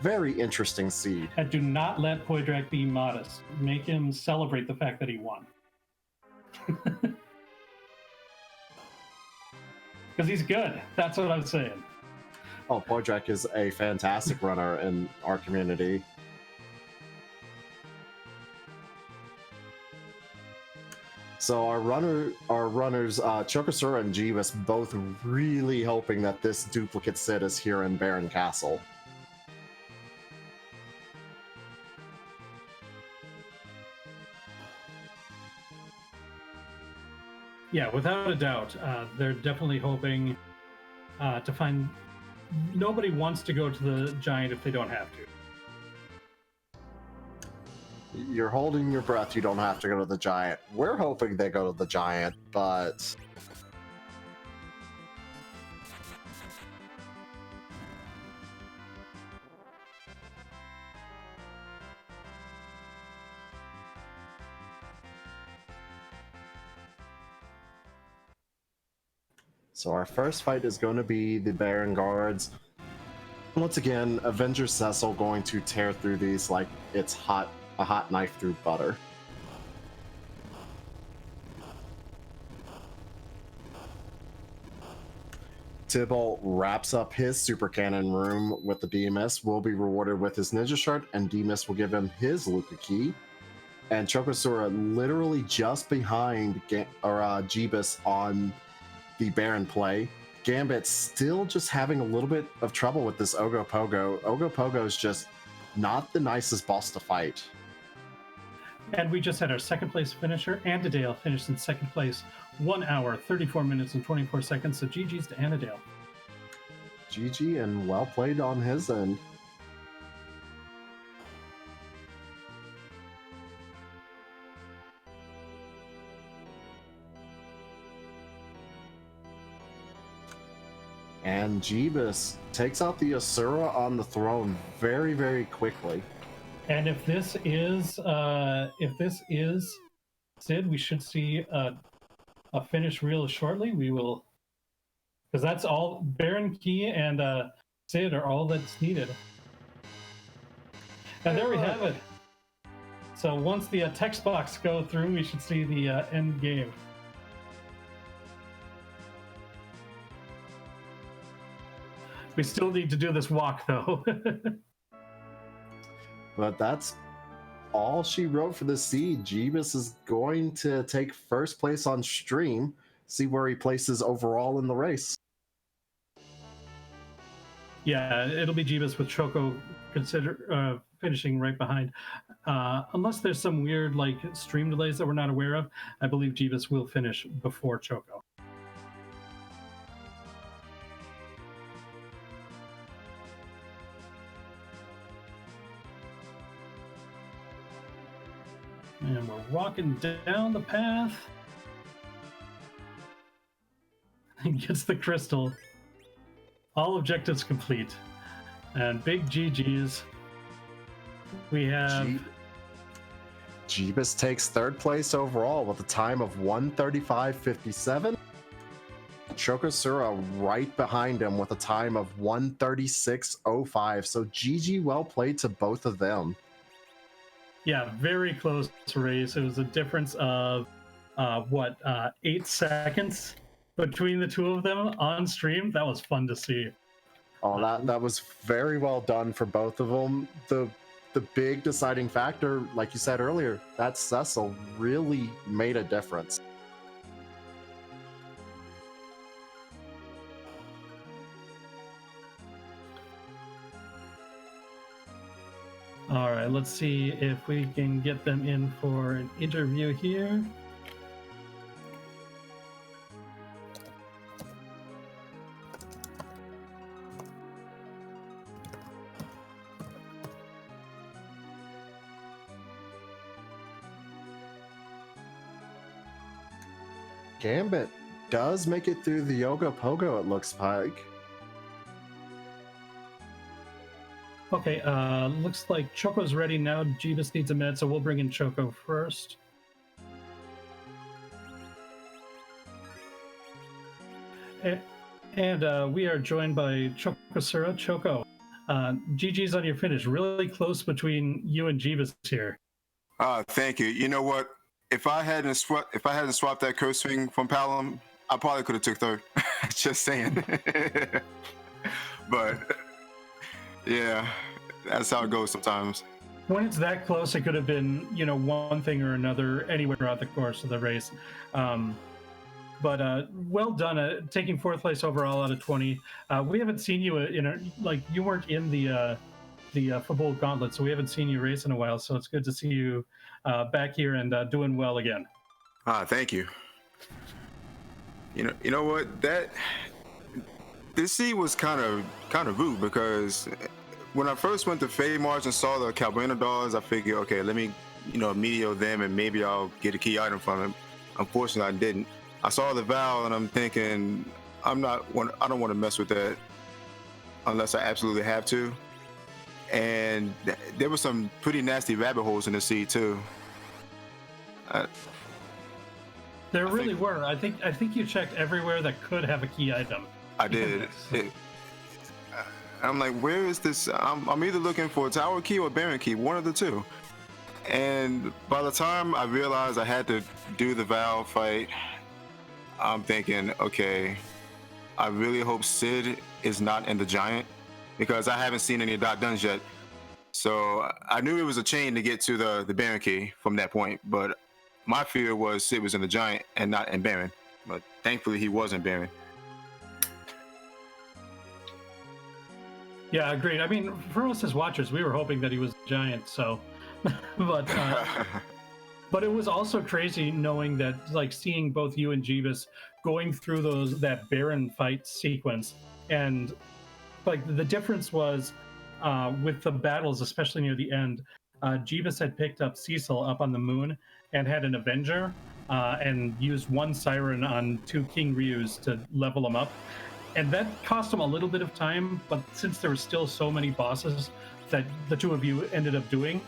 very interesting seed. And do not let Poydrak be modest. Make him celebrate the fact that he won. Because he's good. That's what I'm saying. Oh, Podrak is a fantastic runner in our community. So our runners, Chokosura and Jeebus, both really hoping that this duplicate Sid is here in Baron Castle. Yeah, without a doubt, they're definitely hoping to find. Nobody wants to go to the giant if they don't have to. You're holding your breath, you don't have to go to the giant. We're hoping they go to the giant, but... So our first fight is going to be the Baron Guards. Once again, Avenger Cecil going to tear through these like it's a hot knife through butter. Tybalt wraps up his super cannon room with the Demus, will be rewarded with his ninja shirt, and Demus will give him his Luca key. And Chokosura literally just behind Jeebus on the Baron play. Gambit still just having a little bit of trouble with this Ogopogo. Ogopogo is just not the nicest boss to fight. And we just had our second place finisher. Annadale finished in second place, 1 hour, 34 minutes, and 24 seconds. So GG's to Annadale. GG, and well played on his end. And Jeebus takes out the Asura on the throne very, very quickly. And if this is Sid, we should see a finish real shortly. We will, because that's all. Baron Key and Sid are all that's needed. And there we have it. So once the text box go through, we should see the end game. We still need to do this walk, though. But that's all she wrote for the seed. Jeebus is going to take first place on stream, see where he places overall in the race. Yeah, it'll be Jeebus with Choco finishing right behind. Unless there's some weird like stream delays that we're not aware of, I believe Jeebus will finish before Choco. And we're walking down the path. He gets the crystal. All objectives complete. And big GG's. We have... Jeebus takes third place overall with a time of 1:35.57. Chokosura right behind him with a time of 1:36.05. So GG, well played to both of them. Yeah, very close race. It was a difference of 8 seconds between the two of them on stream. That was fun to see. Oh, that was very well done for both of them. The big deciding factor, like you said earlier, that Cecil really made a difference. All right, let's see if we can get them in for an interview here. Gambit does make it through the Yoga Pogo, it looks like. Okay, looks like Choco's ready now. Jeebus needs a minute, so we'll bring in Choco first. And we are joined by Chokosura. Choco, GG's on your finish. Really close between you and Jeebus here. Thank you. You know what? If I hadn't swapped that coast swing from Palom, I probably could have took third. Just saying. But yeah, that's how it goes sometimes. When it's that close, it could have been, one thing or another anywhere throughout the course of the race. But well done, taking fourth place overall out of 20. We haven't seen you you weren't in the football gauntlet, so we haven't seen you race in a while. So it's good to see you back here and doing well again. Thank you. You know what? This seed was kind of rude because when I first went to Fade March and saw the Calbrina dolls, I figured, okay, let me, medio them and maybe I'll get a key item from it. Unfortunately, I didn't. I saw the Val and I'm thinking, I don't want to mess with that unless I absolutely have to. And there were some pretty nasty rabbit holes in the seed too. There really were. I think you checked everywhere that could have a key item. I did. I'm like, where is this? I'm either looking for a tower key or a Baron key, one of the two. And by the time I realized I had to do the Val fight, I'm thinking, okay, I really hope Sid is not in the Giant because I haven't seen any dot duns yet. So I knew it was a chain to get to the Baron key from that point, but my fear was Sid was in the Giant and not in Baron. But thankfully he was in Baron. Yeah, agreed. I mean, for us as watchers, we were hoping that he was Giant, so but it was also crazy knowing that, seeing both you and Jeebus going through that Baron fight sequence, and the difference was with the battles, especially near the end, Jeebus had picked up Cecil up on the moon and had an Avenger and used one Siren on 2 King Ryus to level him up. And that cost him a little bit of time, but since there were still so many bosses that the two of you ended up doing,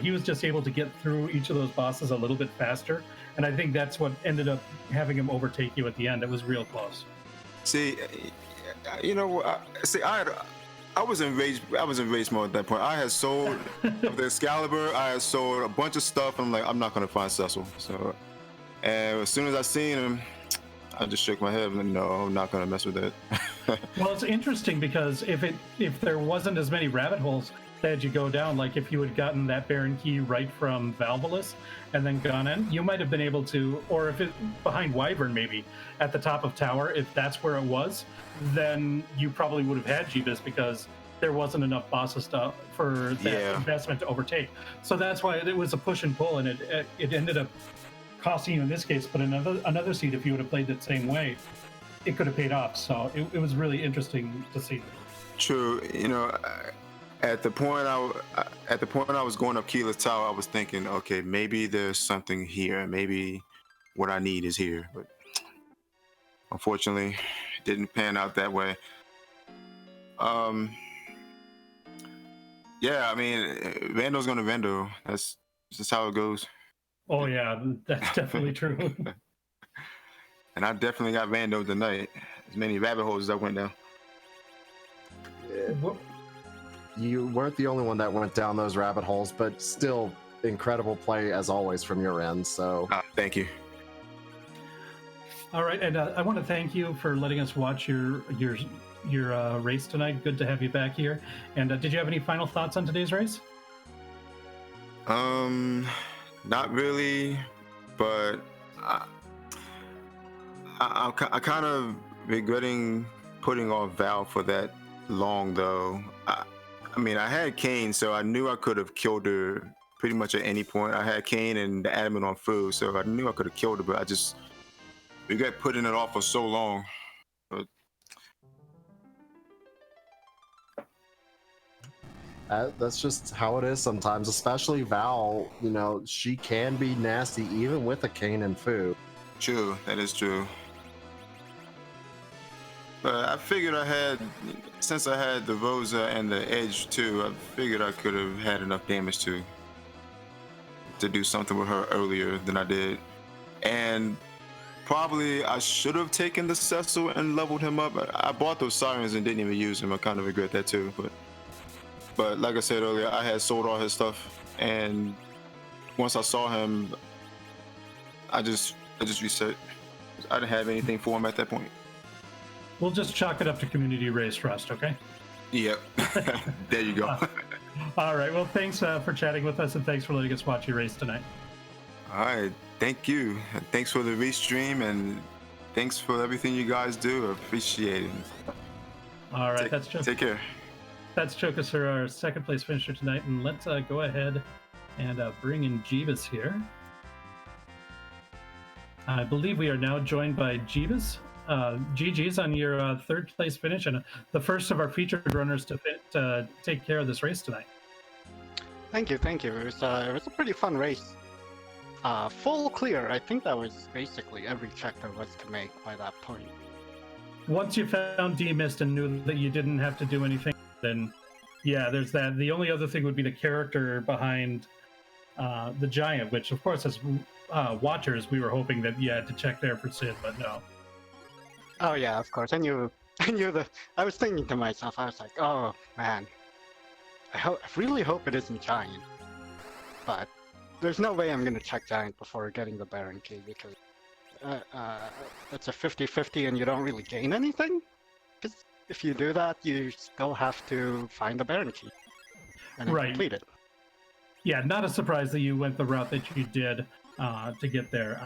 he was just able to get through each of those bosses a little bit faster. And I think that's what ended up having him overtake you at the end. It was real close. See, I was in rage. I was in rage mode at that point. I had sold the Excalibur. I had sold a bunch of stuff. And I'm like, I'm not gonna find Cecil. So, and as soon as I seen him, I just shook my head. I'm like, no, I'm not gonna mess with that. Well, it's interesting because if there wasn't as many rabbit holes that you go down, if you had gotten that Baron key right from Valvolus and then gone in, you might have been able to, or if it behind Wyvern maybe at the top of tower, if that's where it was, then you probably would have had Jeebus because there wasn't enough bosses for that investment to overtake. So that's why it was a push and pull, and it ended up costing you in this case, but another seed, if you would have played it the same way, it could have paid off. So it was really interesting to see. True. At the point I was going up Keyless Tower, I was thinking, okay, maybe there's something here. Maybe what I need is here. But unfortunately, it didn't pan out that way. Yeah, I mean, Vando's gonna Vando. That's just how it goes. Oh yeah, that's definitely true. And I definitely got Vando tonight. As many rabbit holes as I went down. Yeah. You weren't the only one that went down those rabbit holes, but still incredible play as always from your end. So thank you. All right, and I want to thank you for letting us watch your race tonight. Good to have you back here. And did you have any final thoughts on today's race? Not really, but I kind of regretting putting off Val for that long though. I mean, I had Kane, so I knew I could have killed her pretty much at any point. I had Kane and the adamant on food, so I knew I could have killed her, but I just regret putting it off for so long. But that's just how it is sometimes, especially Val. She can be nasty even with a Kane and Fu. True, that is true. But I figured since I had the Rosa and the Edge too, I figured I could have had enough damage to do something with her earlier than I did. And probably I should have taken the Cecil and leveled him up. I bought those Sirens and didn't even use them. I kind of regret that too. But like I said earlier, I had sold all his stuff, and once I saw him, I just reset. I didn't have anything for him at that point. We'll just chalk it up to community race trust, okay? Yep. There you go. All right. Well, thanks for chatting with us, and thanks for letting us watch your race tonight. All right. Thank you. Thanks for the restream, and thanks for everything you guys do. I appreciate it. All right. Take care. That's Chokasur, our second place finisher tonight, and let's go ahead and bring in Jeebus here. I believe we are now joined by Jeebus. GG's on your third place finish and the first of our featured runners to take care of this race tonight. Thank you. It was a pretty fun race. Full clear. I think that was basically every check there was to make by that point. Once you found D-Mist and knew that you didn't have to do anything, then yeah, there's that. The only other thing would be the character behind the giant, which of course as watchers we were hoping that you had to check there for Sid, but no. Oh yeah, of course. I was thinking to myself, I was like, oh man, I really hope it isn't giant. But there's no way I'm gonna check giant before getting the Baron key because it's a 50-50 and you don't really gain anything. Because if you do that, you still have to find the Baron key and then complete it. Yeah, not a surprise that you went the route that you did to get there.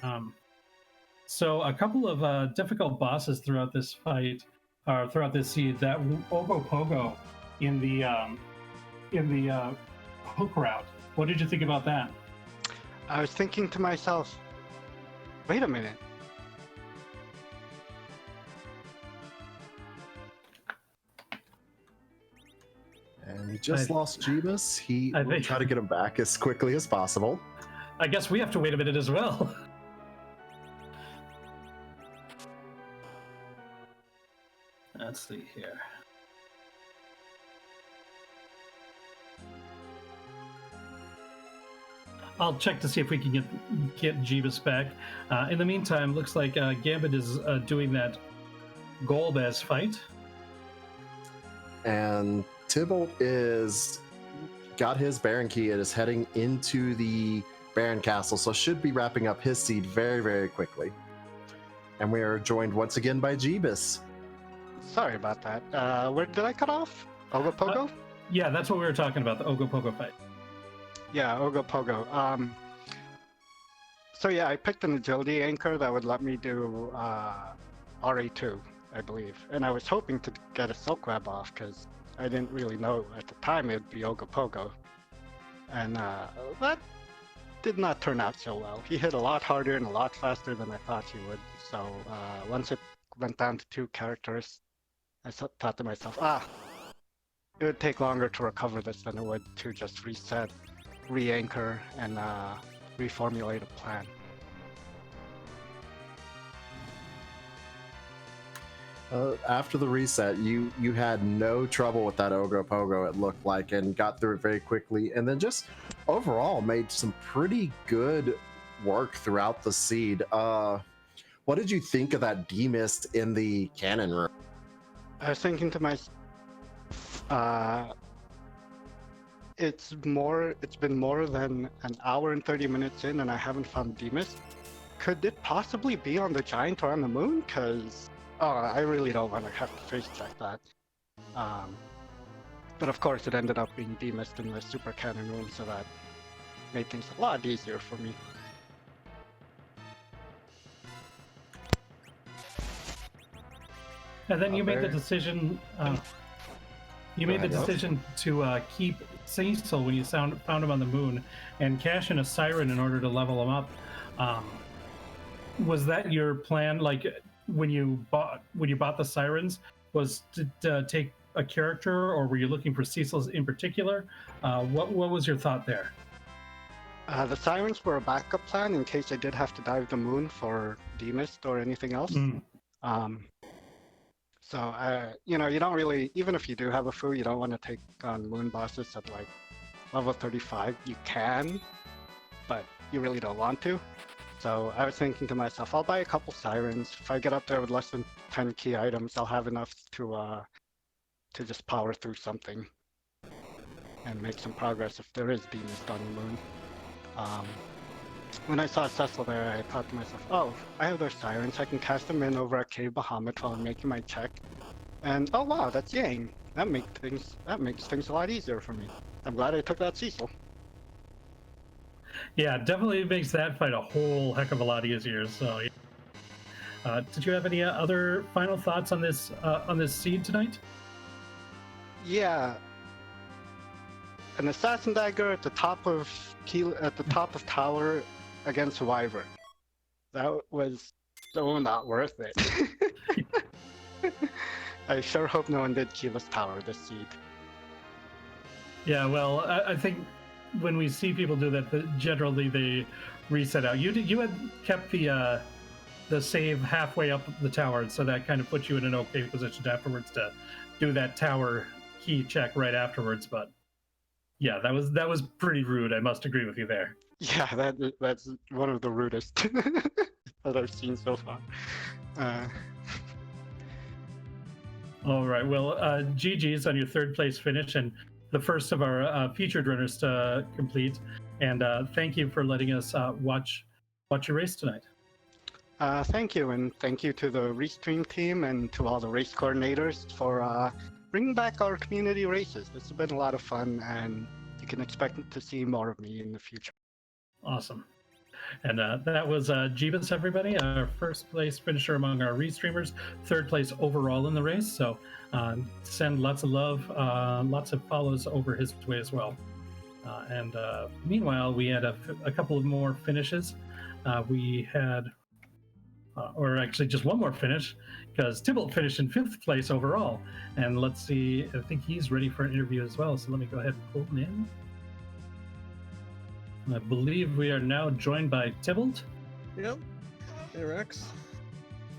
So a couple of difficult bosses throughout this fight, or throughout this seed. That Ogopogo in the hook route. What did you think about that? I was thinking to myself, wait a minute. And we just lost Jeebus. We'll try to get him back as quickly as possible. I guess we have to wait a minute as well. Let's see here. I'll check to see if we can get Jeebus back. In the meantime, looks like Gambit is doing that Golbez fight. And Tybalt got his Baron key and is heading into the Baron Castle, so should be wrapping up his seed very, very quickly. And we are joined once again by Jeebus. Sorry about that. Where did I cut off? Ogopogo? Yeah, that's what we were talking about, the Ogopogo fight. Yeah, Ogopogo. So yeah, I picked an agility anchor that would let me do RA2, I believe. And I was hoping to get a Silk Web off because I didn't really know at the time it would be Ogopogo. And that did not turn out so well. He hit a lot harder and a lot faster than I thought he would. So once it went down to 2 characters, I thought to myself, it would take longer to recover this than it would to just reset, re-anchor, and reformulate a plan. After the reset, you had no trouble with that Ogopogo, it looked like, and got through it very quickly, and then just overall made some pretty good work throughout the seed. What did you think of that D-Mist in the cannon room? I was thinking to myself, it's been more than an hour and 30 minutes in and I haven't found D-Mist. Could it possibly be on the giant or on the moon? Because I really don't want to have to face check that. But of course it ended up being D-Mist in the super cannon room, so that made things a lot easier for me. And then you made the decision. You made the decision to keep Cecil when you found him on the moon, and cash in a siren in order to level him up. Was that your plan? Like when you bought the sirens, was to take a character, or were you looking for Cecil's in particular? What was your thought there? The sirens were a backup plan in case I did have to dive the moon for D-Mist or anything else. So, you don't really, even if you do have a foo, you don't want to take on moon bosses at like level 35. You can, but you really don't want to. So I was thinking to myself, I'll buy a couple sirens. If I get up there with less than 10 key items, I'll have enough to just power through something and make some progress if there is D-Mist on the moon. when I saw Cecil there, I thought to myself, oh, I have those sirens. I can cast them in over at Cave Bahamut while I'm making my check. And oh wow, that's Yang. That makes things a lot easier for me. I'm glad I took that Cecil. Yeah, definitely makes that fight a whole heck of a lot easier. So, did you have any other final thoughts on this seed tonight? Yeah. An assassin dagger at the top of tower against Wyvern. That was so not worth it. I sure hope no one did Keyless Tower this seed. Yeah, well, I think when we see people do that, generally they reset out. You had kept the save halfway up the tower, so that kind of puts you in an okay position afterwards to do that tower key check right afterwards. But yeah, that was pretty rude. I must agree with you there. Yeah, that's one of the rudest that I've seen so far. All right, well, GG's on your third place finish and the first of our featured runners to complete. And thank you for letting us watch your race tonight. Thank you, and thank you to the Restream team and to all the race coordinators for bringing back our community races. This has been a lot of fun, and you can expect to see more of me in the future. Awesome. And that was Jeebus, everybody, our first place finisher among our Restreamers, third place overall in the race. So send lots of love, lots of follows over his way as well. And meanwhile, we had a couple of more finishes. We had, or actually just one more finish, because Tybalt finished in 5th place overall. And let's see, I think he's ready for an interview as well. So let me go ahead and pull him in. I believe we are now joined by Tybalt. Yep. Hey, Rex.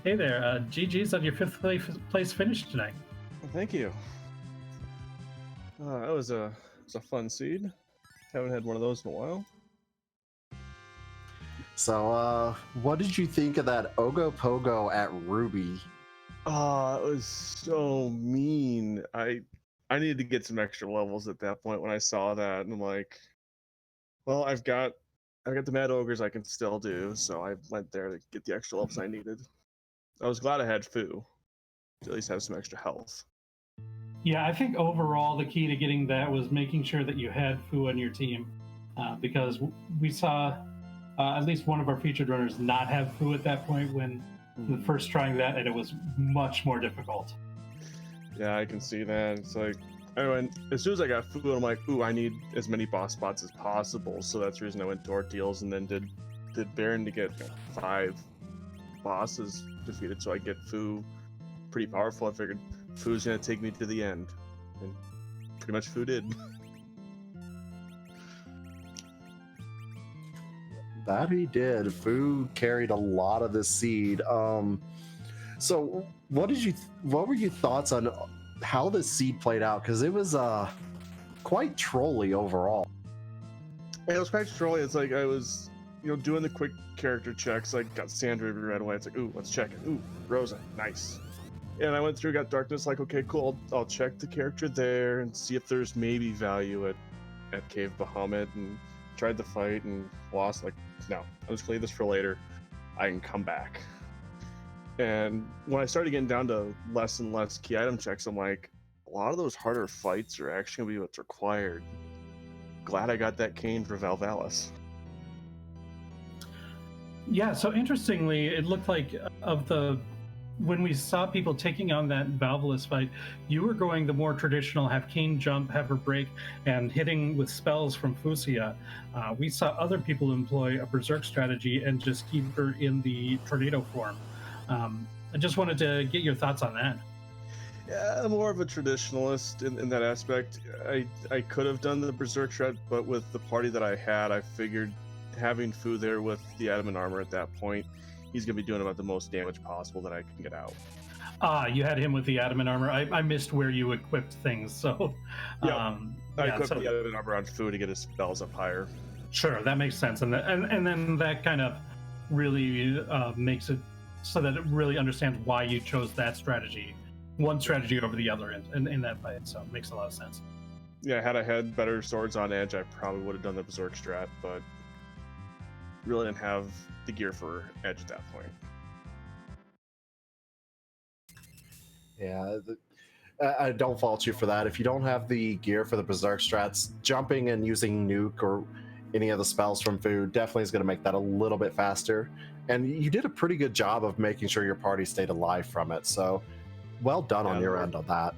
Hey there. GG's on your 5th place finish tonight. Well, thank you. It was a fun seed. Haven't had one of those in a while. So, what did you think of that Ogo Pogo at Ruby? Oh, it was so mean. I needed to get some extra levels at that point when I saw that, and I'm like, well, I've got the Mad Ogres I can still do, so I went there to get the extra levels I needed. I was glad I had Fu to at least have some extra health. Yeah, I think overall the key to getting that was making sure that you had Fu on your team, because we saw at least one of our featured runners not have Fu at that point when first trying that, and it was much more difficult. Yeah, I can see that. It's like, as soon as I got Fu, I'm like, ooh, I need as many boss spots as possible. So that's the reason I went to Ordeals and then did Baron to get 5 bosses defeated. So I get Fu pretty powerful. I figured Fu's gonna take me to the end, and pretty much Fu did. That he did. Fu carried a lot of the seed. So what were your thoughts on how the seed played out? Because it was quite trolly overall. It was quite trolly. It's like I was, doing the quick character checks. Like got Sandra right away. It's like, ooh, let's check it. Ooh, Rosa, nice. And I went through, got Darkness. Like, okay, cool. I'll check the character there and see if there's maybe value at Cave Bahamut. And tried the fight and lost. Like, no, I'll just play this for later. I can come back. And when I started getting down to less and less key item checks, I'm like, a lot of those harder fights are actually gonna be what's required. Glad I got that cane for Valvalis. Yeah, so interestingly, it looked like when we saw people taking on that Valvalis fight, you were going the more traditional, have Kane jump, have her break, and hitting with spells from Fusia. We saw other people employ a Berserk strategy and just keep her in the tornado form. I just wanted to get your thoughts on that. Yeah, I'm more of a traditionalist in that aspect. I could have done the Berserk shred, but with the party that I had, I figured having Fu there with the adamant armor at that point, he's going to be doing about the most damage possible that I can get out. You had him with the adamant armor. I missed where you equipped things, so... I equipped the adamant armor on Fu to get his spells up higher. Sure, that makes sense. And then that kind of really makes it so that it really understands why you chose that strategy, one strategy over the other in that fight. So it makes a lot of sense. Yeah, had I had better swords on edge, I probably would have done the Berserk strat, but really didn't have the gear for Edge at that point. Yeah, I don't fault you for that. If you don't have the gear for the Berserk strats, jumping and using Nuke or any of the spells from food definitely is going to make that a little bit faster. And you did a pretty good job of making sure your party stayed alive from it. So well done on your end on that.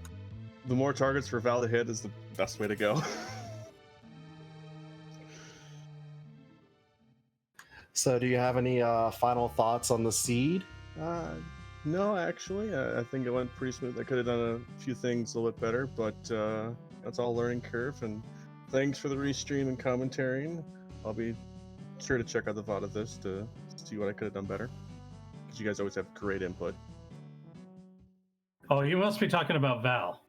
The more targets for Val to hit is the best way to go. So do you have any final thoughts on the seed? No, actually, I think it went pretty smooth. I could have done a few things a little bit better, but that's all learning curve. And thanks for the restream and commentarying. I'll be sure to check out the VOD of this to see what I could have done better, because you guys always have great input. Oh, you must be talking about Val.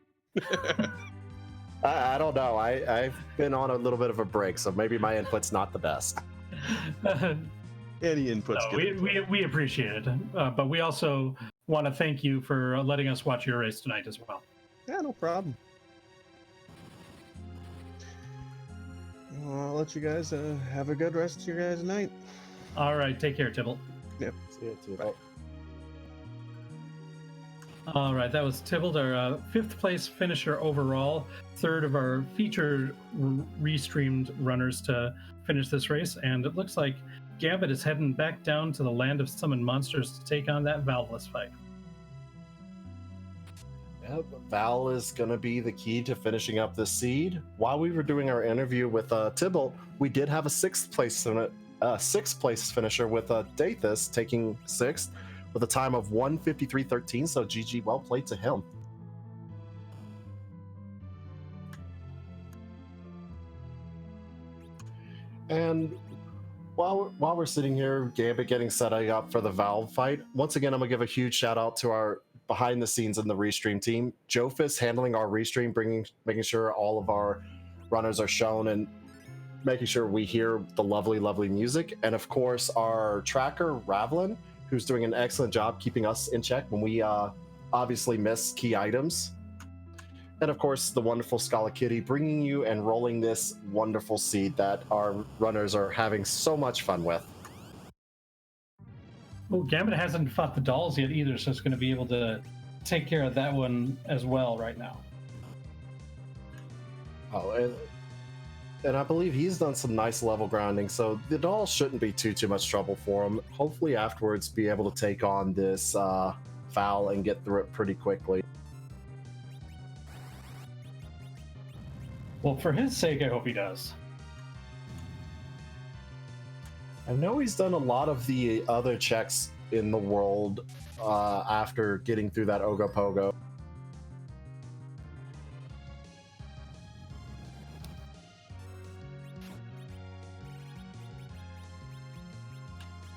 I don't know. I've been on a little bit of a break, so maybe my input's not the best. Any input's No, good. we appreciate it, but we also want to thank you for letting us watch your race tonight as well. Yeah, no problem. Well, I'll let you guys have a good rest of your guys' night. All right, take care, Tibble. Yep. See you too. Bye. All right, that was Tybalt, our 5th place finisher overall, 3rd of our featured restreamed runners to finish this race, and it looks like Gambit is heading back down to the land of summoned monsters to take on that Valveless fight. Yep, Val is going to be the key to finishing up this seed. While we were doing our interview with Tybalt, we did have a 6th place finisher with Dathus taking 6th with a time of 1:53.13. So GG, well played to him. And while we're sitting here, Gambit getting set up for the Valve fight, once again, I'm gonna give a huge shout out to our behind the scenes in the restream team. Jofus handling our restream, making sure all of our runners are shown and making sure we hear the lovely, lovely music. And of course, our tracker, Ravlin, who's doing an excellent job keeping us in check when we obviously miss key items. And of course, the wonderful Scala Kitty bringing you and rolling this wonderful seed that our runners are having so much fun with. Well, Gambit hasn't fought the dolls yet either, so it's going to be able to take care of that one as well right now. Oh, and I believe he's done some nice level grounding, so the dolls shouldn't be too much trouble for him. Hopefully afterwards be able to take on this Val and get through it pretty quickly. Well, for his sake, I hope he does. I know he's done a lot of the other checks in the world after getting through that Ogopogo.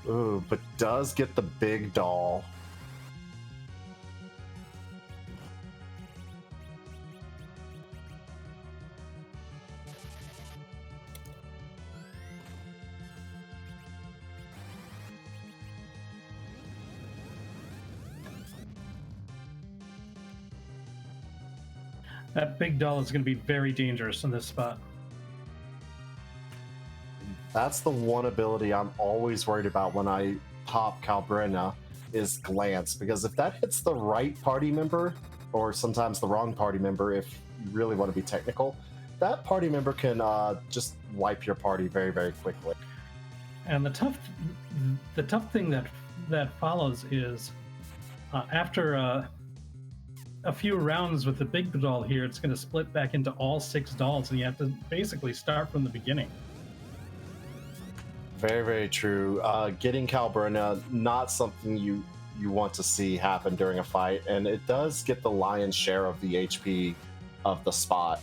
Ooh, but does get the big doll. That big doll is going to be very dangerous in this spot. That's the one ability I'm always worried about when I pop Calbrina is Glance, because if that hits the right party member, or sometimes the wrong party member if you really want to be technical, that party member can just wipe your party very, very quickly. And the tough thing that follows is after a few rounds with the big doll here, it's going to split back into all 6 dolls, and you have to basically start from the beginning. Very, very true. Getting Calbrina, not something you want to see happen during a fight, and it does get the lion's share of the HP of the spot.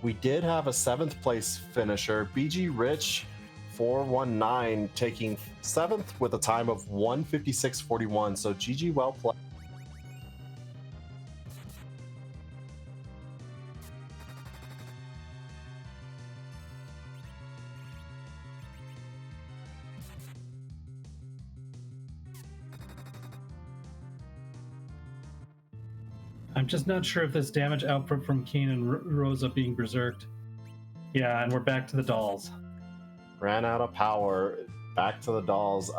We did have a 7th place finisher, BG Rich 419, taking 7th with a time of 1:56.41. So GG, well played. I'm just not sure if this damage output from Keen and Rosa being berserked Yeah, and we're back to the dolls. Ran out of power. Back to the dolls.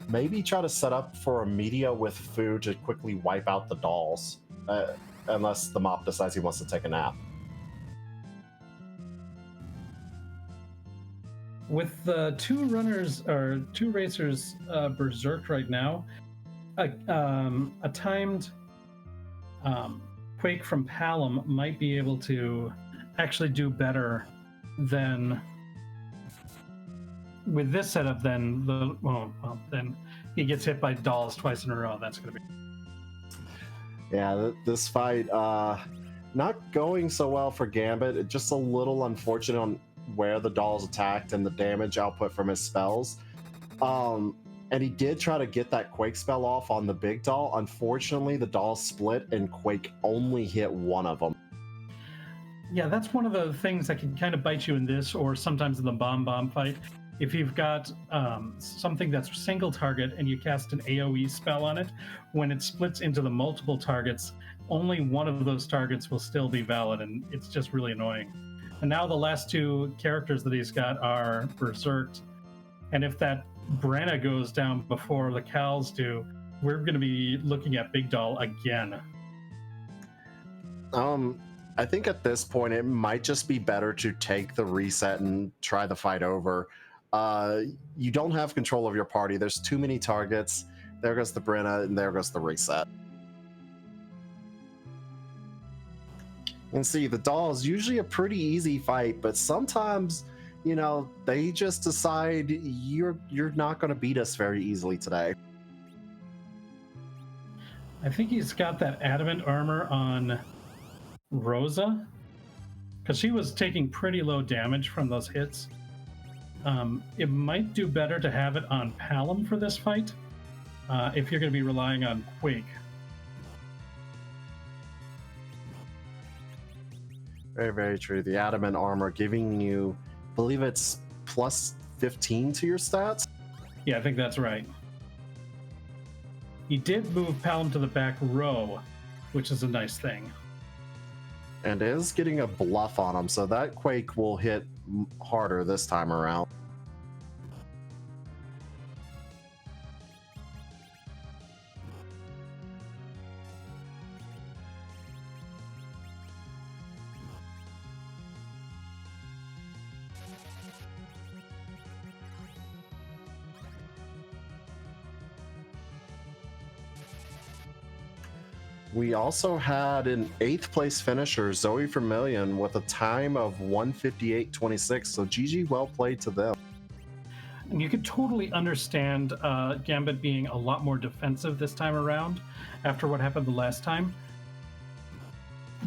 Maybe try to set up for a media with food to quickly wipe out the dolls. Unless the mop decides he wants to take a nap. With the two racers berserked right now, a timed quake from Palom might be able to actually do better than with this setup. Then then he gets hit by dolls twice in a row. That's going to be. Yeah, this fight not going so well for Gambit. Just a little unfortunate on where the dolls attacked and the damage output from his spells. And he did try to get that Quake spell off on the big doll. Unfortunately, the doll split and Quake only hit one of them. Yeah, that's one of the things that can kind of bite you in this, or sometimes in the bomb fight. If you've got something that's single target and you cast an AoE spell on it, when it splits into the multiple targets, only one of those targets will still be valid, and it's just really annoying. And now the last two characters that he's got are berserked, and if that Brenna goes down before the Cals do, we're going to be looking at Big Doll again. I think at this point it might just be better to take the reset and try the fight over. You don't have control of your party. There's too many targets. There goes the Brenna, and there goes the reset. And see, the doll is usually a pretty easy fight, but sometimes, you know, they just decide you're not going to beat us very easily today. I think he's got that adamant armor on Rosa, because she was taking pretty low damage from those hits. It might do better to have it on Palom for this fight, if you're going to be relying on Quake. Very, very true. The adamant armor giving you, I believe it's plus 15 to your stats. Yeah, I think that's right. He did move Palom to the back row, which is a nice thing. And is getting a bluff on him, so that Quake will hit harder this time around. We also had an 8th place finisher, Zoe Vermillion, with a time of 1:58.26. So GG, well played to them. And you could totally understand Gambit being a lot more defensive this time around after what happened the last time.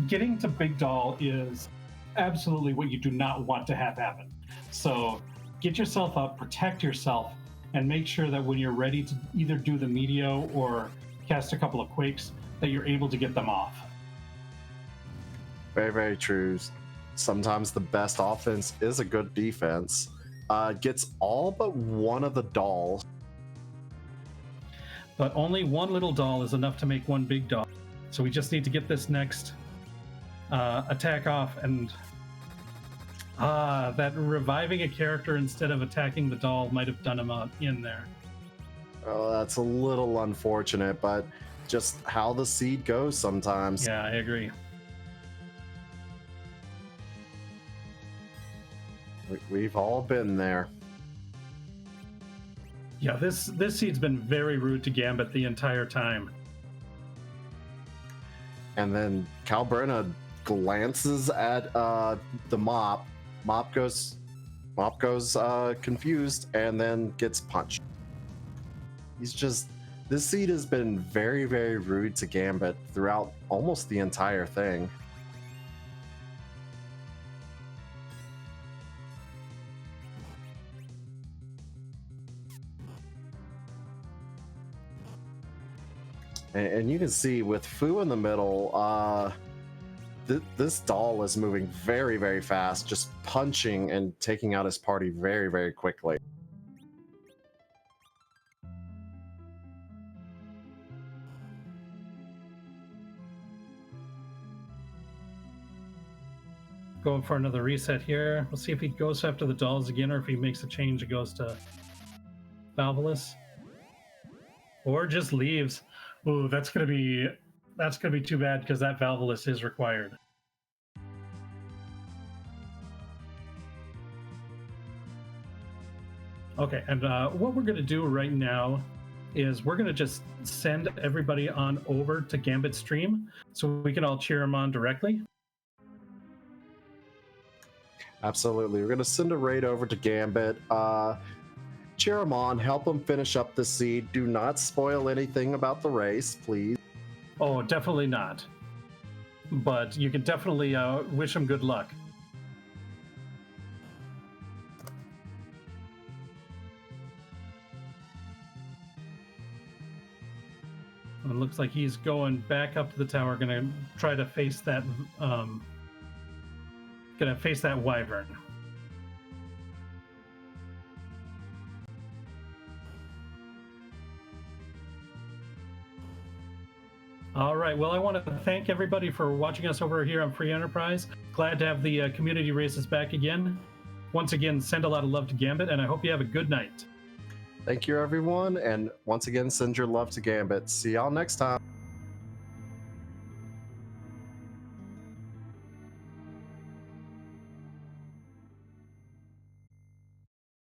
Getting to Big Doll is absolutely what you do not want to have happen. So get yourself up, protect yourself, and make sure that when you're ready to either do the Meteo or cast a couple of Quakes, that you're able to get them off. Very, very true. Sometimes the best offense is a good defense. Gets all but one of the dolls. But only one little doll is enough to make one big doll. So we just need to get this next attack off. And that reviving a character instead of attacking the doll might have done him in there. Oh, that's a little unfortunate, but just how the seed goes sometimes. Yeah, I agree. We've all been there. Yeah, this seed's been very rude to Gambit the entire time. And then Calbrenna glances at the mop. Mop goes confused and then gets punched. This seed has been very, very rude to Gambit throughout almost the entire thing. And you can see with Fu in the middle, this doll is moving very, very fast, just punching and taking out his party very, very quickly. Going for another reset here. We'll see if he goes after the dolls again, or if he makes a change and goes to Valvolus. Or just leaves. Ooh, that's gonna be too bad because that Valvolus is required. Okay, and what we're gonna do right now is we're gonna just send everybody on over to Gambit's stream so we can all cheer him on directly. Absolutely. We're going to send a raid over to Gambit. Cheer him on, help him finish up the seed. Do not spoil anything about the race, please. Oh, definitely not. But you can definitely wish him good luck. It looks like he's going back up to the tower, gonna try to face that Wyvern. All right, well, I want to thank everybody for watching us over here on Free Enterprise. Glad to have the community races back again. Once again, send a lot of love to Gambit, and I hope you have a good night. Thank you, everyone. And once again, send your love to Gambit. See y'all next time.